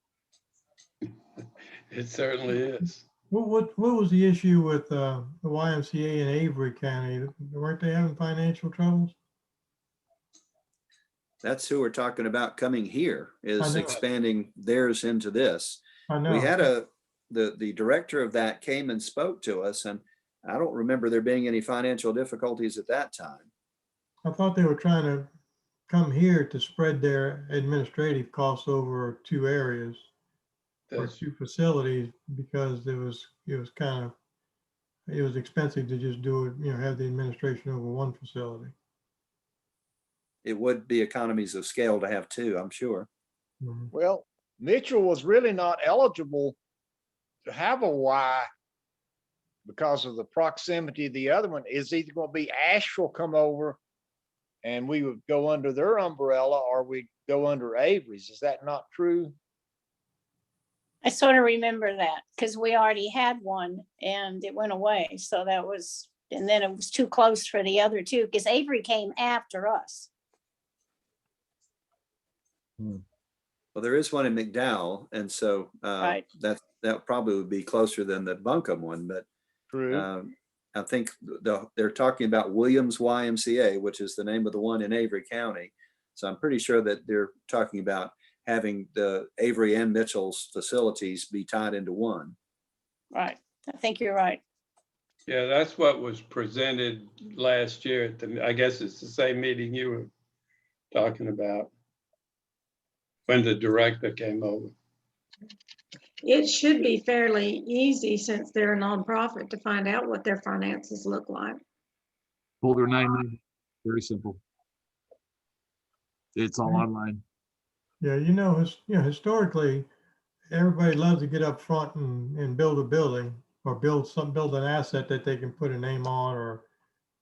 It certainly is. What was the issue with the YMCA in Avery County? Weren't they having financial troubles? That's who we're talking about coming here, I is know. expanding theirs into this. I know. We had the director of that came and spoke to us, and I don't remember there being any financial difficulties at that time. I thought they were trying to come here to spread their administrative costs over 2 areas or That's 2 facilities, because it was expensive to just do it, have the administration over 1 facility. It would be economies of scale to have 2, I'm sure. Mhm. Well, Mitchell was really not eligible to have a Y because of the proximity of the other one. Is either going to be Asheville come over and we would go under their umbrella, or we go under Avery's. Is that not true? I sort of remember that because we already had one and it went away. So that was, and then it was too close for the other 2 because Avery came after us. Well, there is one in McDowell, and so Right. that probably would be closer than the Buncombe one, but True. I think they're talking about Williams YMCA, which is the name of the one in Avery County. So I'm pretty sure that they're talking about having the Avery and Mitchell's facilities be tied into one. Right. I think you're right. Yeah, that's what was presented last year at the, I guess it's the same meeting you were talking about when the director came over. It should be fairly easy since they're a nonprofit to find out what their finances look like. Folder 9, very simple. It's all online. Yeah, historically, everybody loves to get up front and build a building or build an asset that they can put a name on or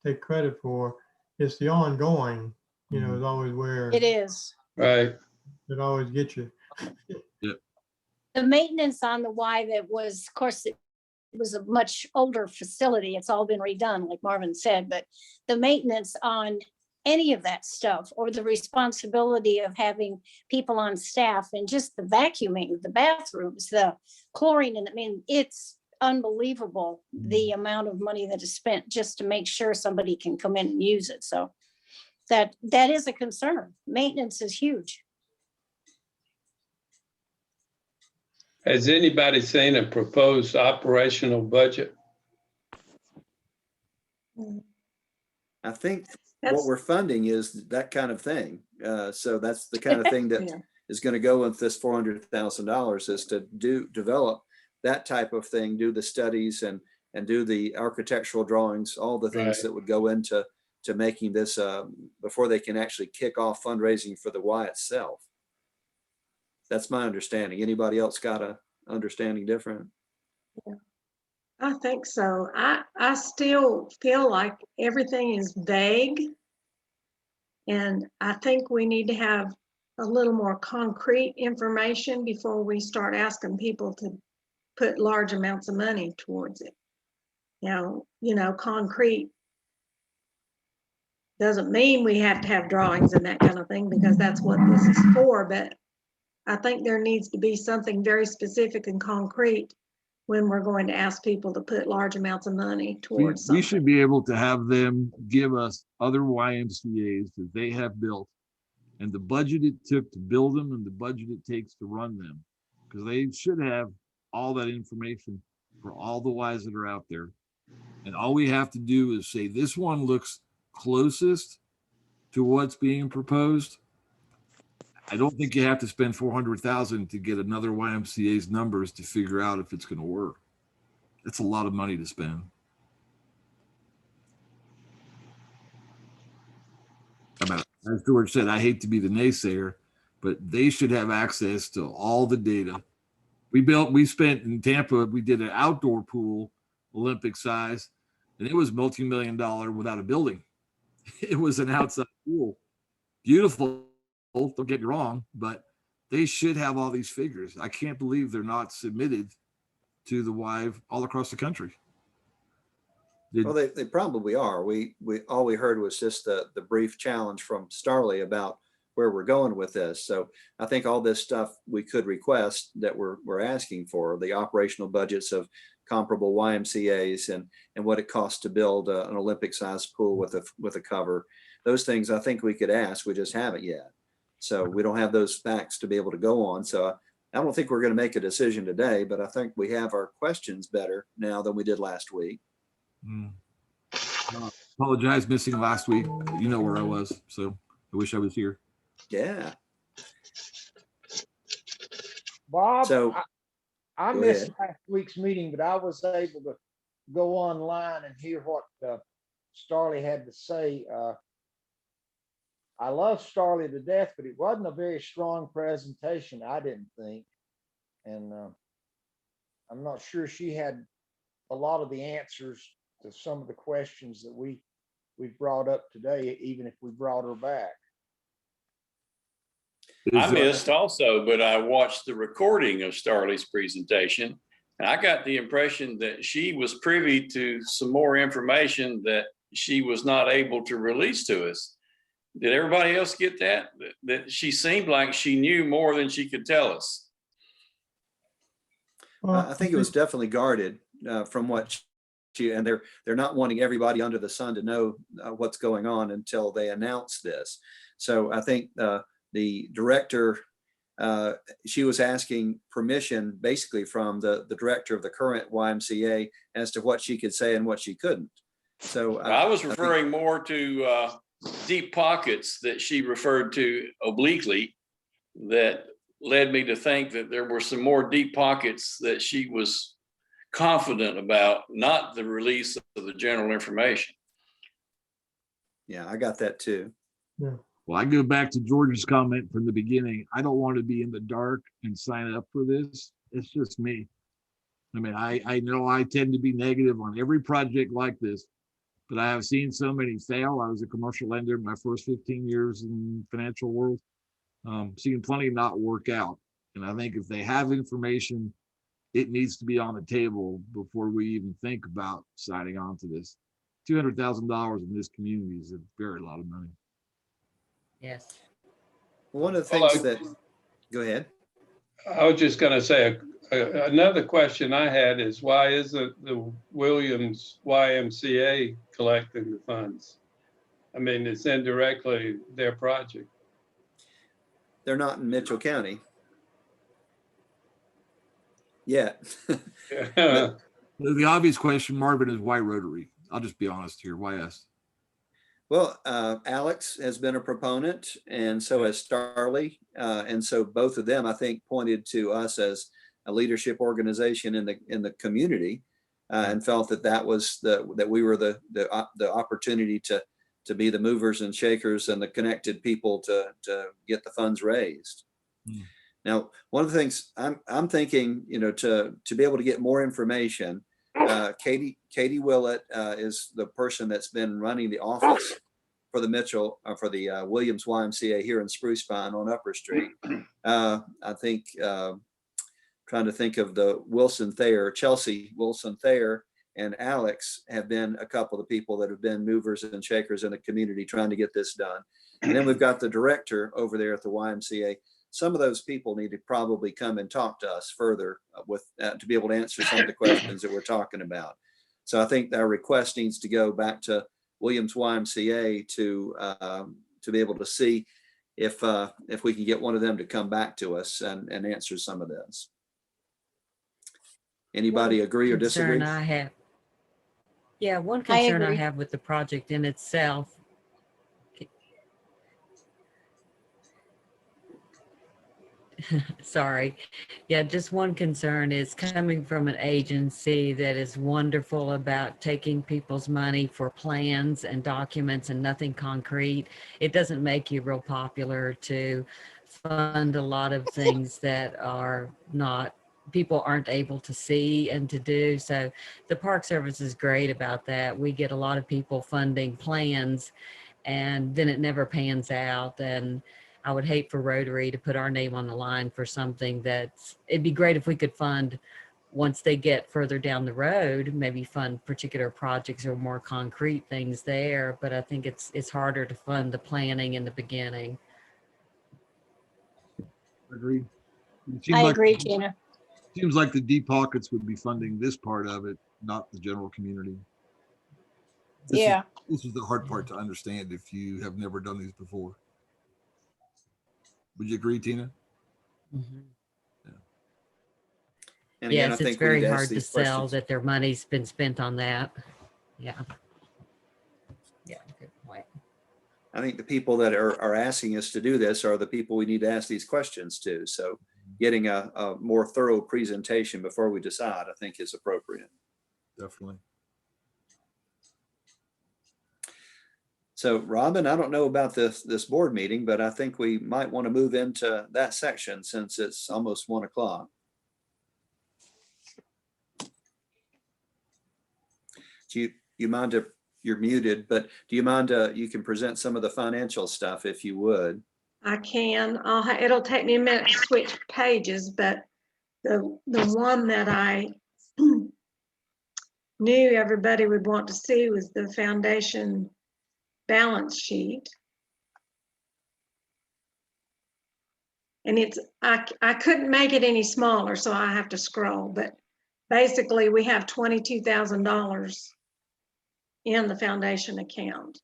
take credit for. It's the ongoing, is always where It is. Right. it always gets you. The maintenance on the Y that was, of course, it was a much older facility. It's all been redone, like Marvin said, but the maintenance on any of that stuff, or the responsibility of having people on staff and just the vacuuming, the bathrooms, the chlorine, and I mean, it's unbelievable the amount of money that is spent just to make sure somebody can come in and use it. So that is a concern. Maintenance is huge. Has anybody seen a proposed operational budget? I think That's- what we're funding is that kind of thing. So that's the kind of thing that Yeah. is going to go with this $400,000, is to develop that type of thing, do the studies and do the architectural drawings, all the things Right. that would go into making this before they can actually kick off fundraising for the Y itself. That's my understanding. Anybody else got a understanding different? I think so. I still feel like everything is vague. And I think we need to have a little more concrete information before we start asking people to put large amounts of money towards it. Concrete doesn't mean we have to have drawings and that kind of thing, because that's what this is for. But I think there needs to be something very specific and concrete when we're going to ask people to put large amounts of money We towards something. should be able to have them give us other YMCA's that they have built and the budget it took to build them and the budget it takes to run them. Because they should have all that information for all the Ys that are out there. And all we have to do is say, this one looks closest to what's being proposed. I don't think you have to spend 400,000 to get another YMCA's numbers to figure out if it's going to work. It's a lot of money to spend. As George said, I hate to be the naysayer, but they should have access to all the data. We spent in Tampa, we did an outdoor pool, Olympic size, and it was multi-million-dollar without a building. It was an outside pool. Beautiful don't get me wrong, but they should have all these figures. I can't believe they're not submitted to the WIVE all across the country. Well, they probably are. All we heard was just the brief challenge from Starley about where we're going with this. So I think all this stuff we could request that we're asking for, the operational budgets of comparable YMCA's and what it costs to build an Olympic-sized pool with a cover. Those things I think we could ask. We just haven't yet. So we don't have those facts to be able to go on. So I don't think we're going to make a decision today, but I think we have our questions better now than we did last week. Apologize missing last week. You know where I was, so I wish I was here. Yeah. Bob, So, I go missed ahead. last week's meeting, but I was able to go online and hear what Starley had to say. I love Starley to death, but it wasn't a very strong presentation, I didn't think. And I'm not sure she had a lot of the answers to some of the questions that we brought up today, even if we brought her back. I missed also, but I watched the recording of Starley's presentation, and I got the impression that she was privy to some more information that she was not able to release to us. Did everybody else get that? That she seemed like she knew more than she could tell us. Well, I think it was definitely guarded from what and they're not wanting everybody under the sun to know what's going on until they announce this. So I think the director, she was asking permission basically from the director of the current YMCA as to what she could say and what she couldn't. So I was referring more to deep pockets that she referred to obliquely that led me to think that there were some more deep pockets that she was confident about, not the release of the general information. Yeah, I got that too. yeah. Well, I go back to George's comment from the beginning. I don't want to be in the dark and sign up for this. It's just me. I mean, I know I tend to be negative on every project like this, but I have seen so many fail. I was a commercial lender in my first 15 years in the financial world. Seen plenty not work out. And I think if they have information, it needs to be on the table before we even think about signing on to this. $200,000 in this community is a very lot of money. Yes. One of the Well, things that, go ahead. I was just going to say, another question I had is why isn't the Williams YMCA collecting the funds? I mean, it's indirectly their project. They're not in Mitchell County yet. Yeah. The obvious question, Marvin, is why Rotary? I'll just be honest here. Why us? Well, Alex has been a proponent, and so has Starley. And so both of them, I think, pointed to us as a leadership organization in the community, and felt that was that we were the opportunity to be the movers and shakers and the connected people to get the funds raised. Now, one of the things I'm thinking, to be able to get more information, Katie Willett is the person that's been running the office for the for the Williams YMCA here in Spruce Pine on Upper Street. I think trying to think of the Chelsea Wilson Thayer and Alex have been a couple of people that have been movers and shakers in the community trying to get this done. And then we've got the director over there at the YMCA. Some of those people need to probably come and talk to us further to be able to answer some of the questions that we're talking about. So I think our request needs to go back to Williams YMCA to be able to see if we can get one of them to come back to us and answer some of this. Anybody agree or disagree? Concern I have. Yeah, one I concern I agree. have with the project in itself. Sorry. Yeah, just one concern is coming from an agency that is wonderful about taking people's money for plans and documents and nothing concrete. It doesn't make you real popular to fund a lot of things that are not, people aren't able to see and to do. So the Park Service is great about that. We get a lot of people funding plans and then it never pans out. And I would hate for Rotary to put our name on the line for something it'd be great if we could fund once they get further down the road, maybe fund particular projects or more concrete things there. But I think it's harder to fund the planning in the beginning. Agreed. I agree, Tina. Seems like the deep pockets would be funding this part of it, not the general community. Yeah. This is the hard part to understand if you have never done these before. Would you agree, Tina? Mhm. And again, I Yes, it's think we need very to ask hard to these sell questions. that their money's been spent on that. Yeah. Yeah, good point. I think the people that are asking us to do this are the people we need to ask these questions to. So getting a more thorough presentation before we decide, I think is appropriate. Definitely. So Robin, I don't know about this board meeting, but I think we might want to move into that section since it's almost 1 o'clock. Do you mind if you're muted, but do you mind, you can present some of the financial stuff if you would. I can. It'll take me a minute to switch pages, but the one that I knew everybody would want to see was the foundation balance sheet. And I couldn't make it any smaller, so I have to scroll, but basically we have $22,000 in the foundation account.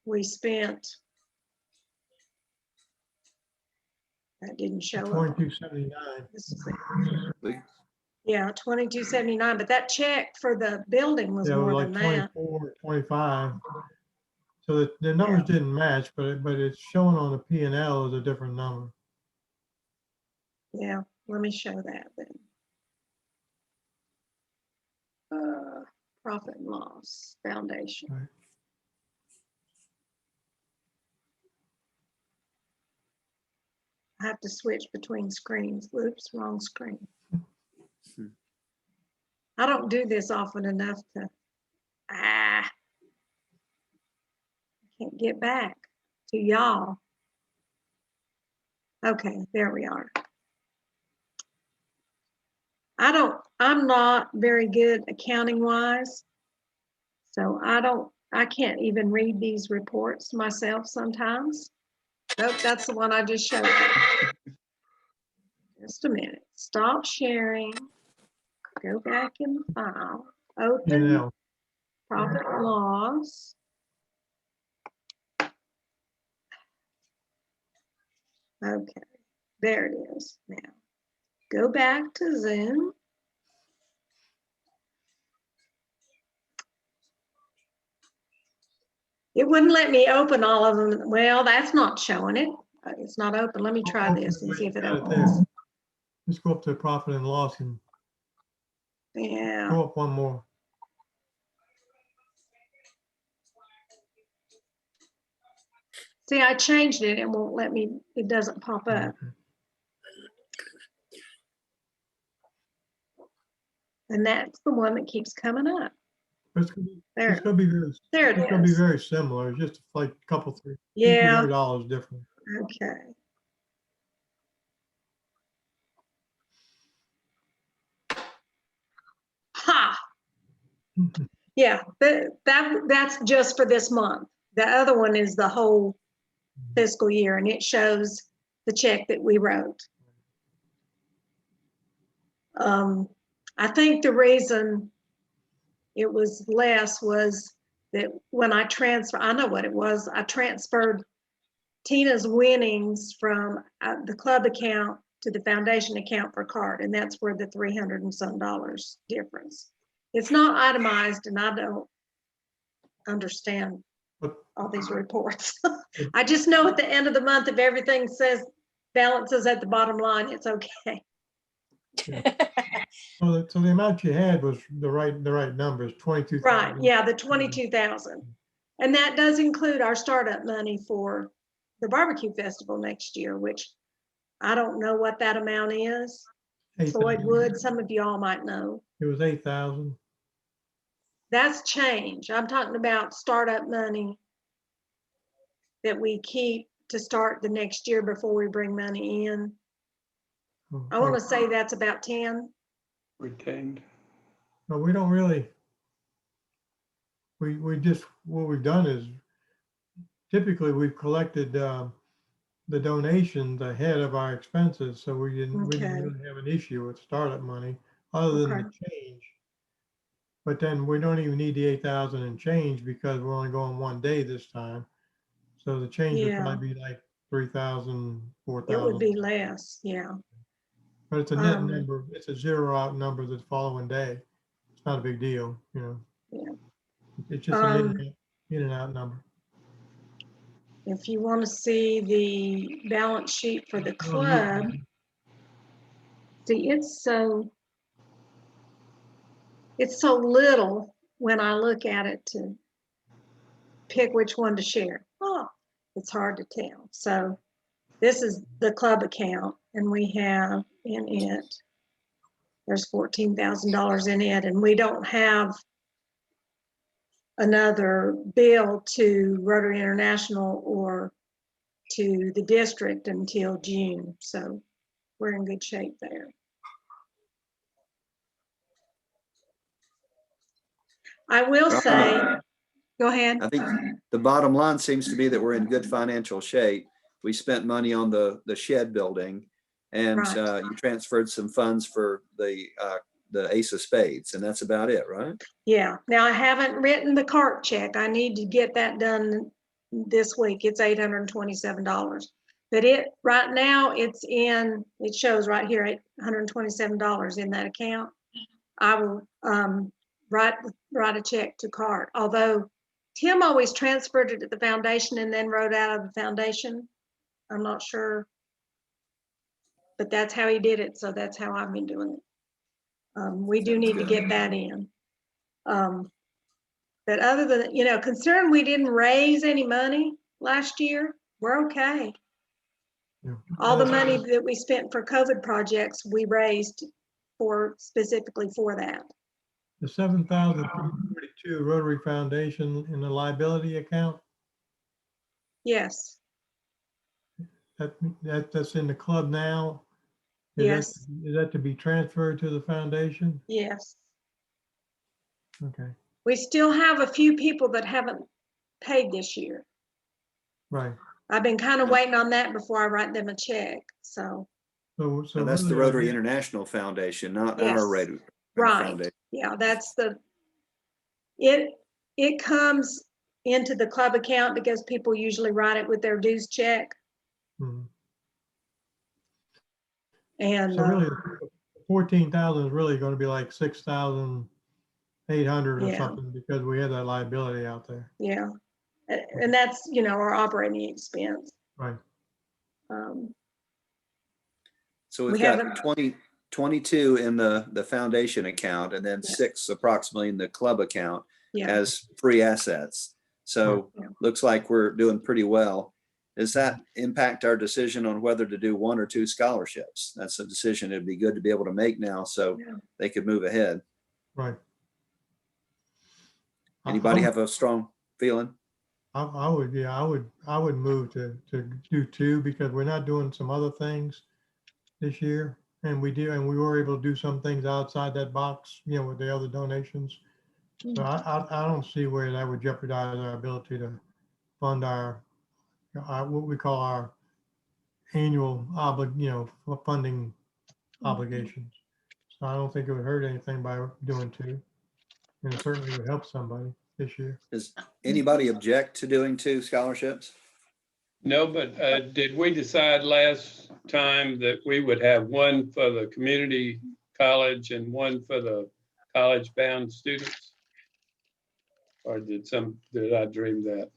We spent, that didn't show up. 2279. This is it. Yeah, 2279, but that check for the building was Yeah, it was more like than that. 24, 25. So the numbers didn't match, but it's showing on the P&L as a different number. Yeah, let me show that then. Profit and loss foundation. Right. I have to switch between screens. Oops, wrong screen. I don't do this often enough to, I can't get back to y'all. Okay, there we are. I'm not very good accounting wise. So I can't even read these reports myself sometimes. Nope, that's the one I just showed you. Just a minute. Stop sharing. Go back in the file. Open P&L. profit and loss. Okay, there it is now. Go back to Zoom. It wouldn't let me open all of them. Well, that's not showing it. It's not open. Let me try this and see if it opens. Just go up to profit and loss and Yeah. go up one more. See, I changed it. It won't let me, it doesn't pop up. Okay. And that's the one that keeps coming up. It's There. gonna be very, There it it's gonna be is. very similar, just like a couple, Yeah. $300 different. Okay. Ha! Yeah, that's just for this month. The other one is the whole fiscal year, and it shows the check that we wrote. I think the reason it was less was that when I know what it was, I transferred Tina's winnings from the club account to the foundation account for card, and that's where the $300 and some difference. It's not itemized, and I don't understand all these reports. I just know at the end of the month, if everything says balances at the bottom line, it's okay. So the amount you had was the right numbers, 22,000. Right, yeah, the 22,000. And that does include our startup money for the barbecue festival next year, which I don't know what that amount is. 8,000. Floyd Wood, some of y'all might know. It was 8,000. That's change. I'm talking about startup money that we keep to start the next year before we bring money in. I want to say that's about 10. Retained. No, we don't really. We just, what we've done is typically we've collected the donations ahead of our expenses, so we didn't Okay. really have an issue with startup money other than Okay. the change. But then we don't even need the 8,000 and change because we're only going one day this time. So the change would Yeah. probably be like 3,000, It would 4,000. be less, yeah. But it's a net Um, number. It's a zero out number the following day. It's not a big deal, you know. Yeah. It's just an in and out number. If you want to see the balance sheet for the club, see, it's so little when I look at it to pick which one to share. Oh, it's hard to tell. So this is the club account, and we have in it, there's $14,000 in it, and we don't have another bill to Rotary International or to the district until June. So we're in good shape there. I will say, go ahead. I think the bottom line seems to be that we're in good financial shape. We spent money on the shed building, and Right. you transferred some funds for the Ace of Spades, and that's about it, right? Yeah. Now I haven't written the cart check. I need to get that done this week. It's $827. But right now it shows right here, $827 in that account. I will write a check to cart. Although Tim always transferred it to the foundation and then wrote out of the foundation. I'm not sure, but that's how he did it. So that's how I've been doing it. We do Sounds need to good. get that in. But other than, considering we didn't raise any money last year, we're okay. Yeah. All the money that we spent for COVID projects, we raised specifically for that. The 7,342 Rotary Foundation in the liability account, Yes, that's in the club now. yes, Is that to be transferred to the foundation? yes. Okay, We still have a few people that haven't paid this year. right. I've been kind of waiting on that before I write them a check, so. So And that's the really, Rotary International Foundation, not Yes. our Rotary Right, Foundation. yeah, it comes into the club account because people usually write it with their dues check. Mhm. And So really, 14,000 is really going to be like 6,800 or Yeah. something because we have that liability out there. yeah, and that's, our operating expense. Right. So we've We got haven't- 22 in the foundation account, and then Yeah. 6 approximately in the club account Yeah, as free assets. So Yeah. looks like we're doing pretty well. Does that impact our decision on whether to do 1 or 2 scholarships? That's a decision it'd be good to be able to make now so Yeah. they could move ahead. Right. Anybody have a strong feeling? I would, yeah, I would move to do 2 because we're not doing some other things this year. And we were able to do some things outside that box, with the other donations. So I don't see where that would jeopardize our ability to fund our what we call our annual funding obligations. So I don't think it would hurt anything by doing 2. And it certainly would help somebody this year. Does anybody object to doing 2 scholarships? No, but did we decide last time that we would have one for the community college and one for the college-bound students? Or did I dream that?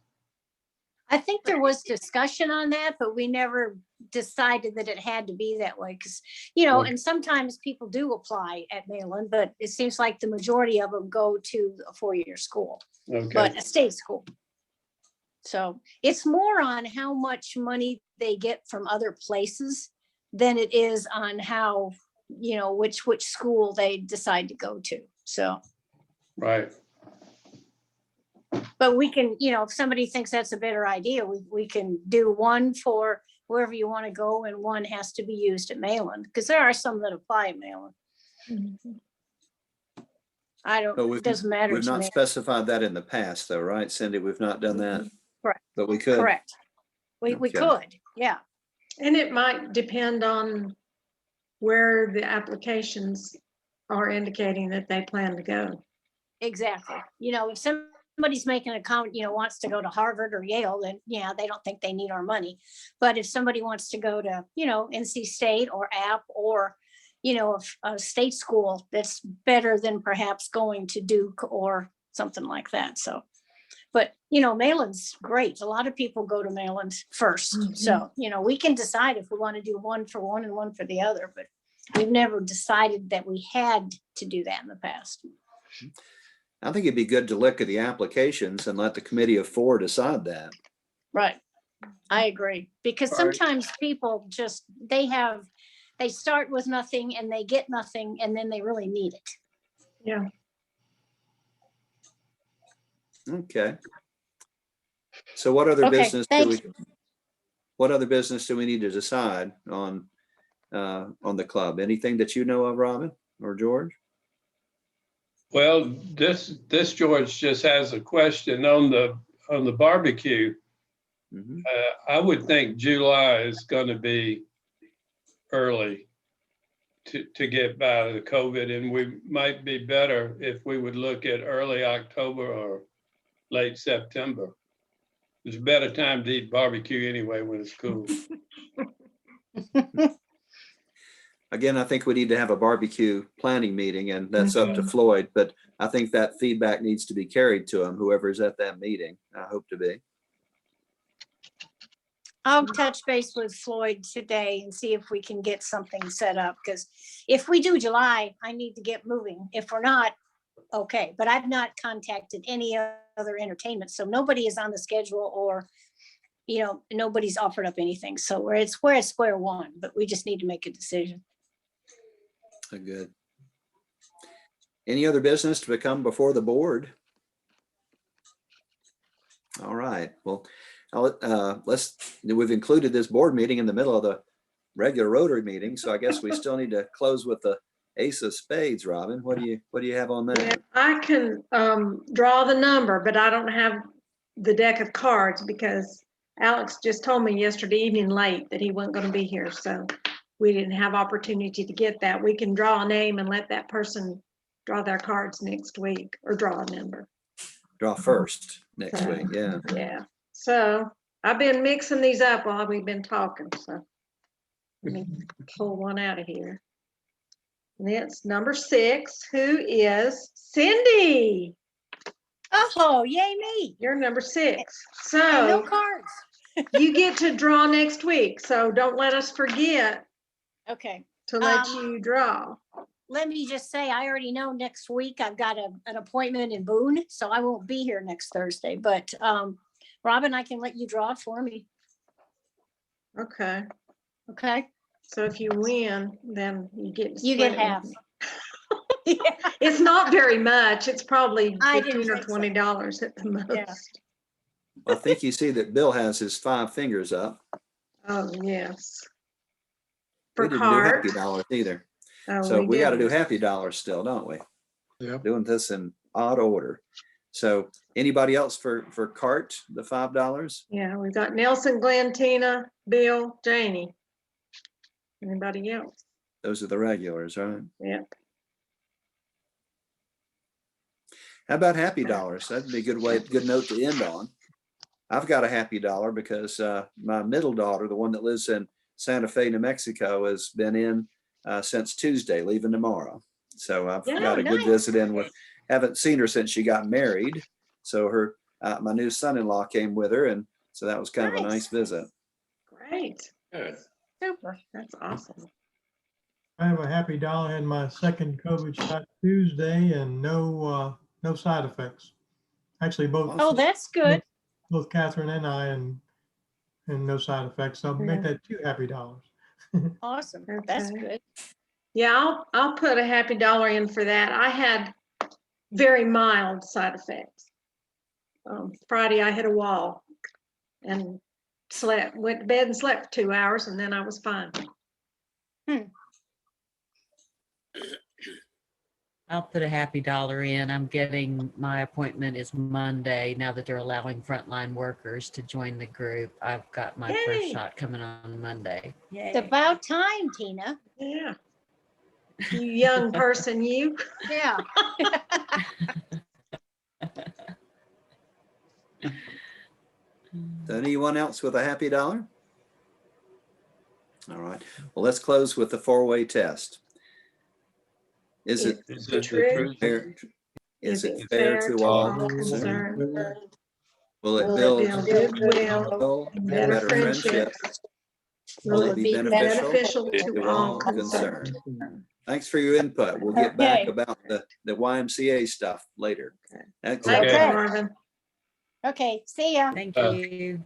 I think there was discussion on that, but we never decided that it had to be that way. Because, Right. and sometimes people do apply at Malin, but it seems like the majority of them go to a 4-year school, Okay, but a state school. So it's more on how much money they get from other places than it is on how, which school they decide to go to. So, right. But we can, if somebody thinks that's a better idea, we can do one for wherever you want to go, and one has to be used at Malin, because there are some that apply at Malin. So It doesn't matter we've to not me. specified that in the past though, right, Cindy? We've not done that. Correct. But we could. Correct. We Okay. could, yeah. And it might depend on where the applications are indicating that they plan to go. Exactly. If somebody's making a comment, wants to go to Harvard or Yale, then yeah, they don't think they need our money. But if somebody wants to go to, NC State or App or, a state school, that's better than perhaps going to Duke or something like that. So, but Malin's great. A lot of people go to Malin first. So, we can decide if we want to do one for one and one for the other, but we've never decided that we had to do that in the past. I think it'd be good to look at the applications and let the committee of four decide that. Right. I agree. Because All right. sometimes people just, they start with nothing and they get nothing and then they really need it. Yeah. Okay. So what other Okay, business thank what other business do we need to decide on the club? Anything that you know of, Robin or George? Well, this George just has a question on the barbecue. Mhm. I would think July is going to be early to get by the COVID, and we might be better if we would look at early October or late September. It's a better time to eat barbecue anyway when it's cool. Again, I think we need to have a barbecue planning meeting, and that's up to Floyd, but I think that feedback needs to be carried to him, whoever's at that meeting. I hope to be. I'll touch base with Floyd today and see if we can get something set up, because if we do July, I need to get moving. If we're not, okay, but I've not contacted any other entertainment, so nobody is on the schedule or, nobody's offered up anything. So we're at square one, but we just need to make a decision. Good. Any other business to come before the board? All right, well, we've included this board meeting in the middle of the regular Rotary meeting, so I guess we still need to close with the ace of spades. Robin, what do you have on Yeah, that? I can draw the number, but I don't have the deck of cards because Alex just told me yesterday evening late that he wasn't going to be here. So we didn't have opportunity to get that. We can draw a name and let that person draw their cards next week, or draw a number. Draw first next So, week, yeah. Yeah. So I've been mixing these up while we've been talking. So let me pull one out of here. And it's number 6, who is Cindy. Oh, yay me. You're number 6. And no So cards. you get to draw next week. So don't let us forget Okay. to let Um, you draw. Let me just say, I already know next week I've got an appointment in Boone, so I won't be here next Thursday, but Robin, I can let you draw it for me. Okay. Okay. So if you win, then you get to You get split it with half. me. Yeah. It's not very much. It's probably I didn't $15 or think so. $20 at the most. Yeah. I think you see that Bill has his 5 fingers up. Oh, yes. We For didn't do happy cards. dollars either. Oh, So we got to do didn't. happy dollars still, don't we? Yep. Doing this in odd order. So anybody else for cart, the $5? Yeah, we've got Nelson, Glenn, Tina, Bill, Janie. Anybody else? Those are the regulars, right? Yep. How about happy dollars? That'd be a good note to end on. I've got a happy dollar because my middle daughter, the one that lives in Santa Fe, New Mexico, has been in since Tuesday, leaving tomorrow. So I've Yeah, got a good nice. visit in with, haven't seen her since she got married. So her, my new son-in-law came with her, and so that was kind of a nice visit. Great. Good. Super. That's awesome. I have a happy dollar. I had my second COVID shot Tuesday and no side effects. Actually, Oh, that's good. both Catherine and I, and no side effects. So I'll make that 2 happy dollars. Awesome. That's Okay. good. Yeah, I'll put a happy dollar in for that. I had very mild side effects. Friday I hit a wall and went to bed and slept for 2 hours, and then I was fine. I'll put a happy dollar in. I'm getting, my appointment is Monday, now that they're allowing frontline workers to join the group. I've got my first Yay. shot coming on Monday. It's about time, Tina. Yeah. You young person, you. Yeah. Anyone else with a happy dollar? All right. Well, let's close with the four-way test. Is it Is it the True. truth? fair? Is it fair to all concerned? Will it build goodwill and better better friendships? Will it be beneficial to all concerned? Thanks for your input. We'll get back Okay. about the YMCA stuff later. Thanks, Okay. Marvin. Okay, see ya. Thank Uh, you.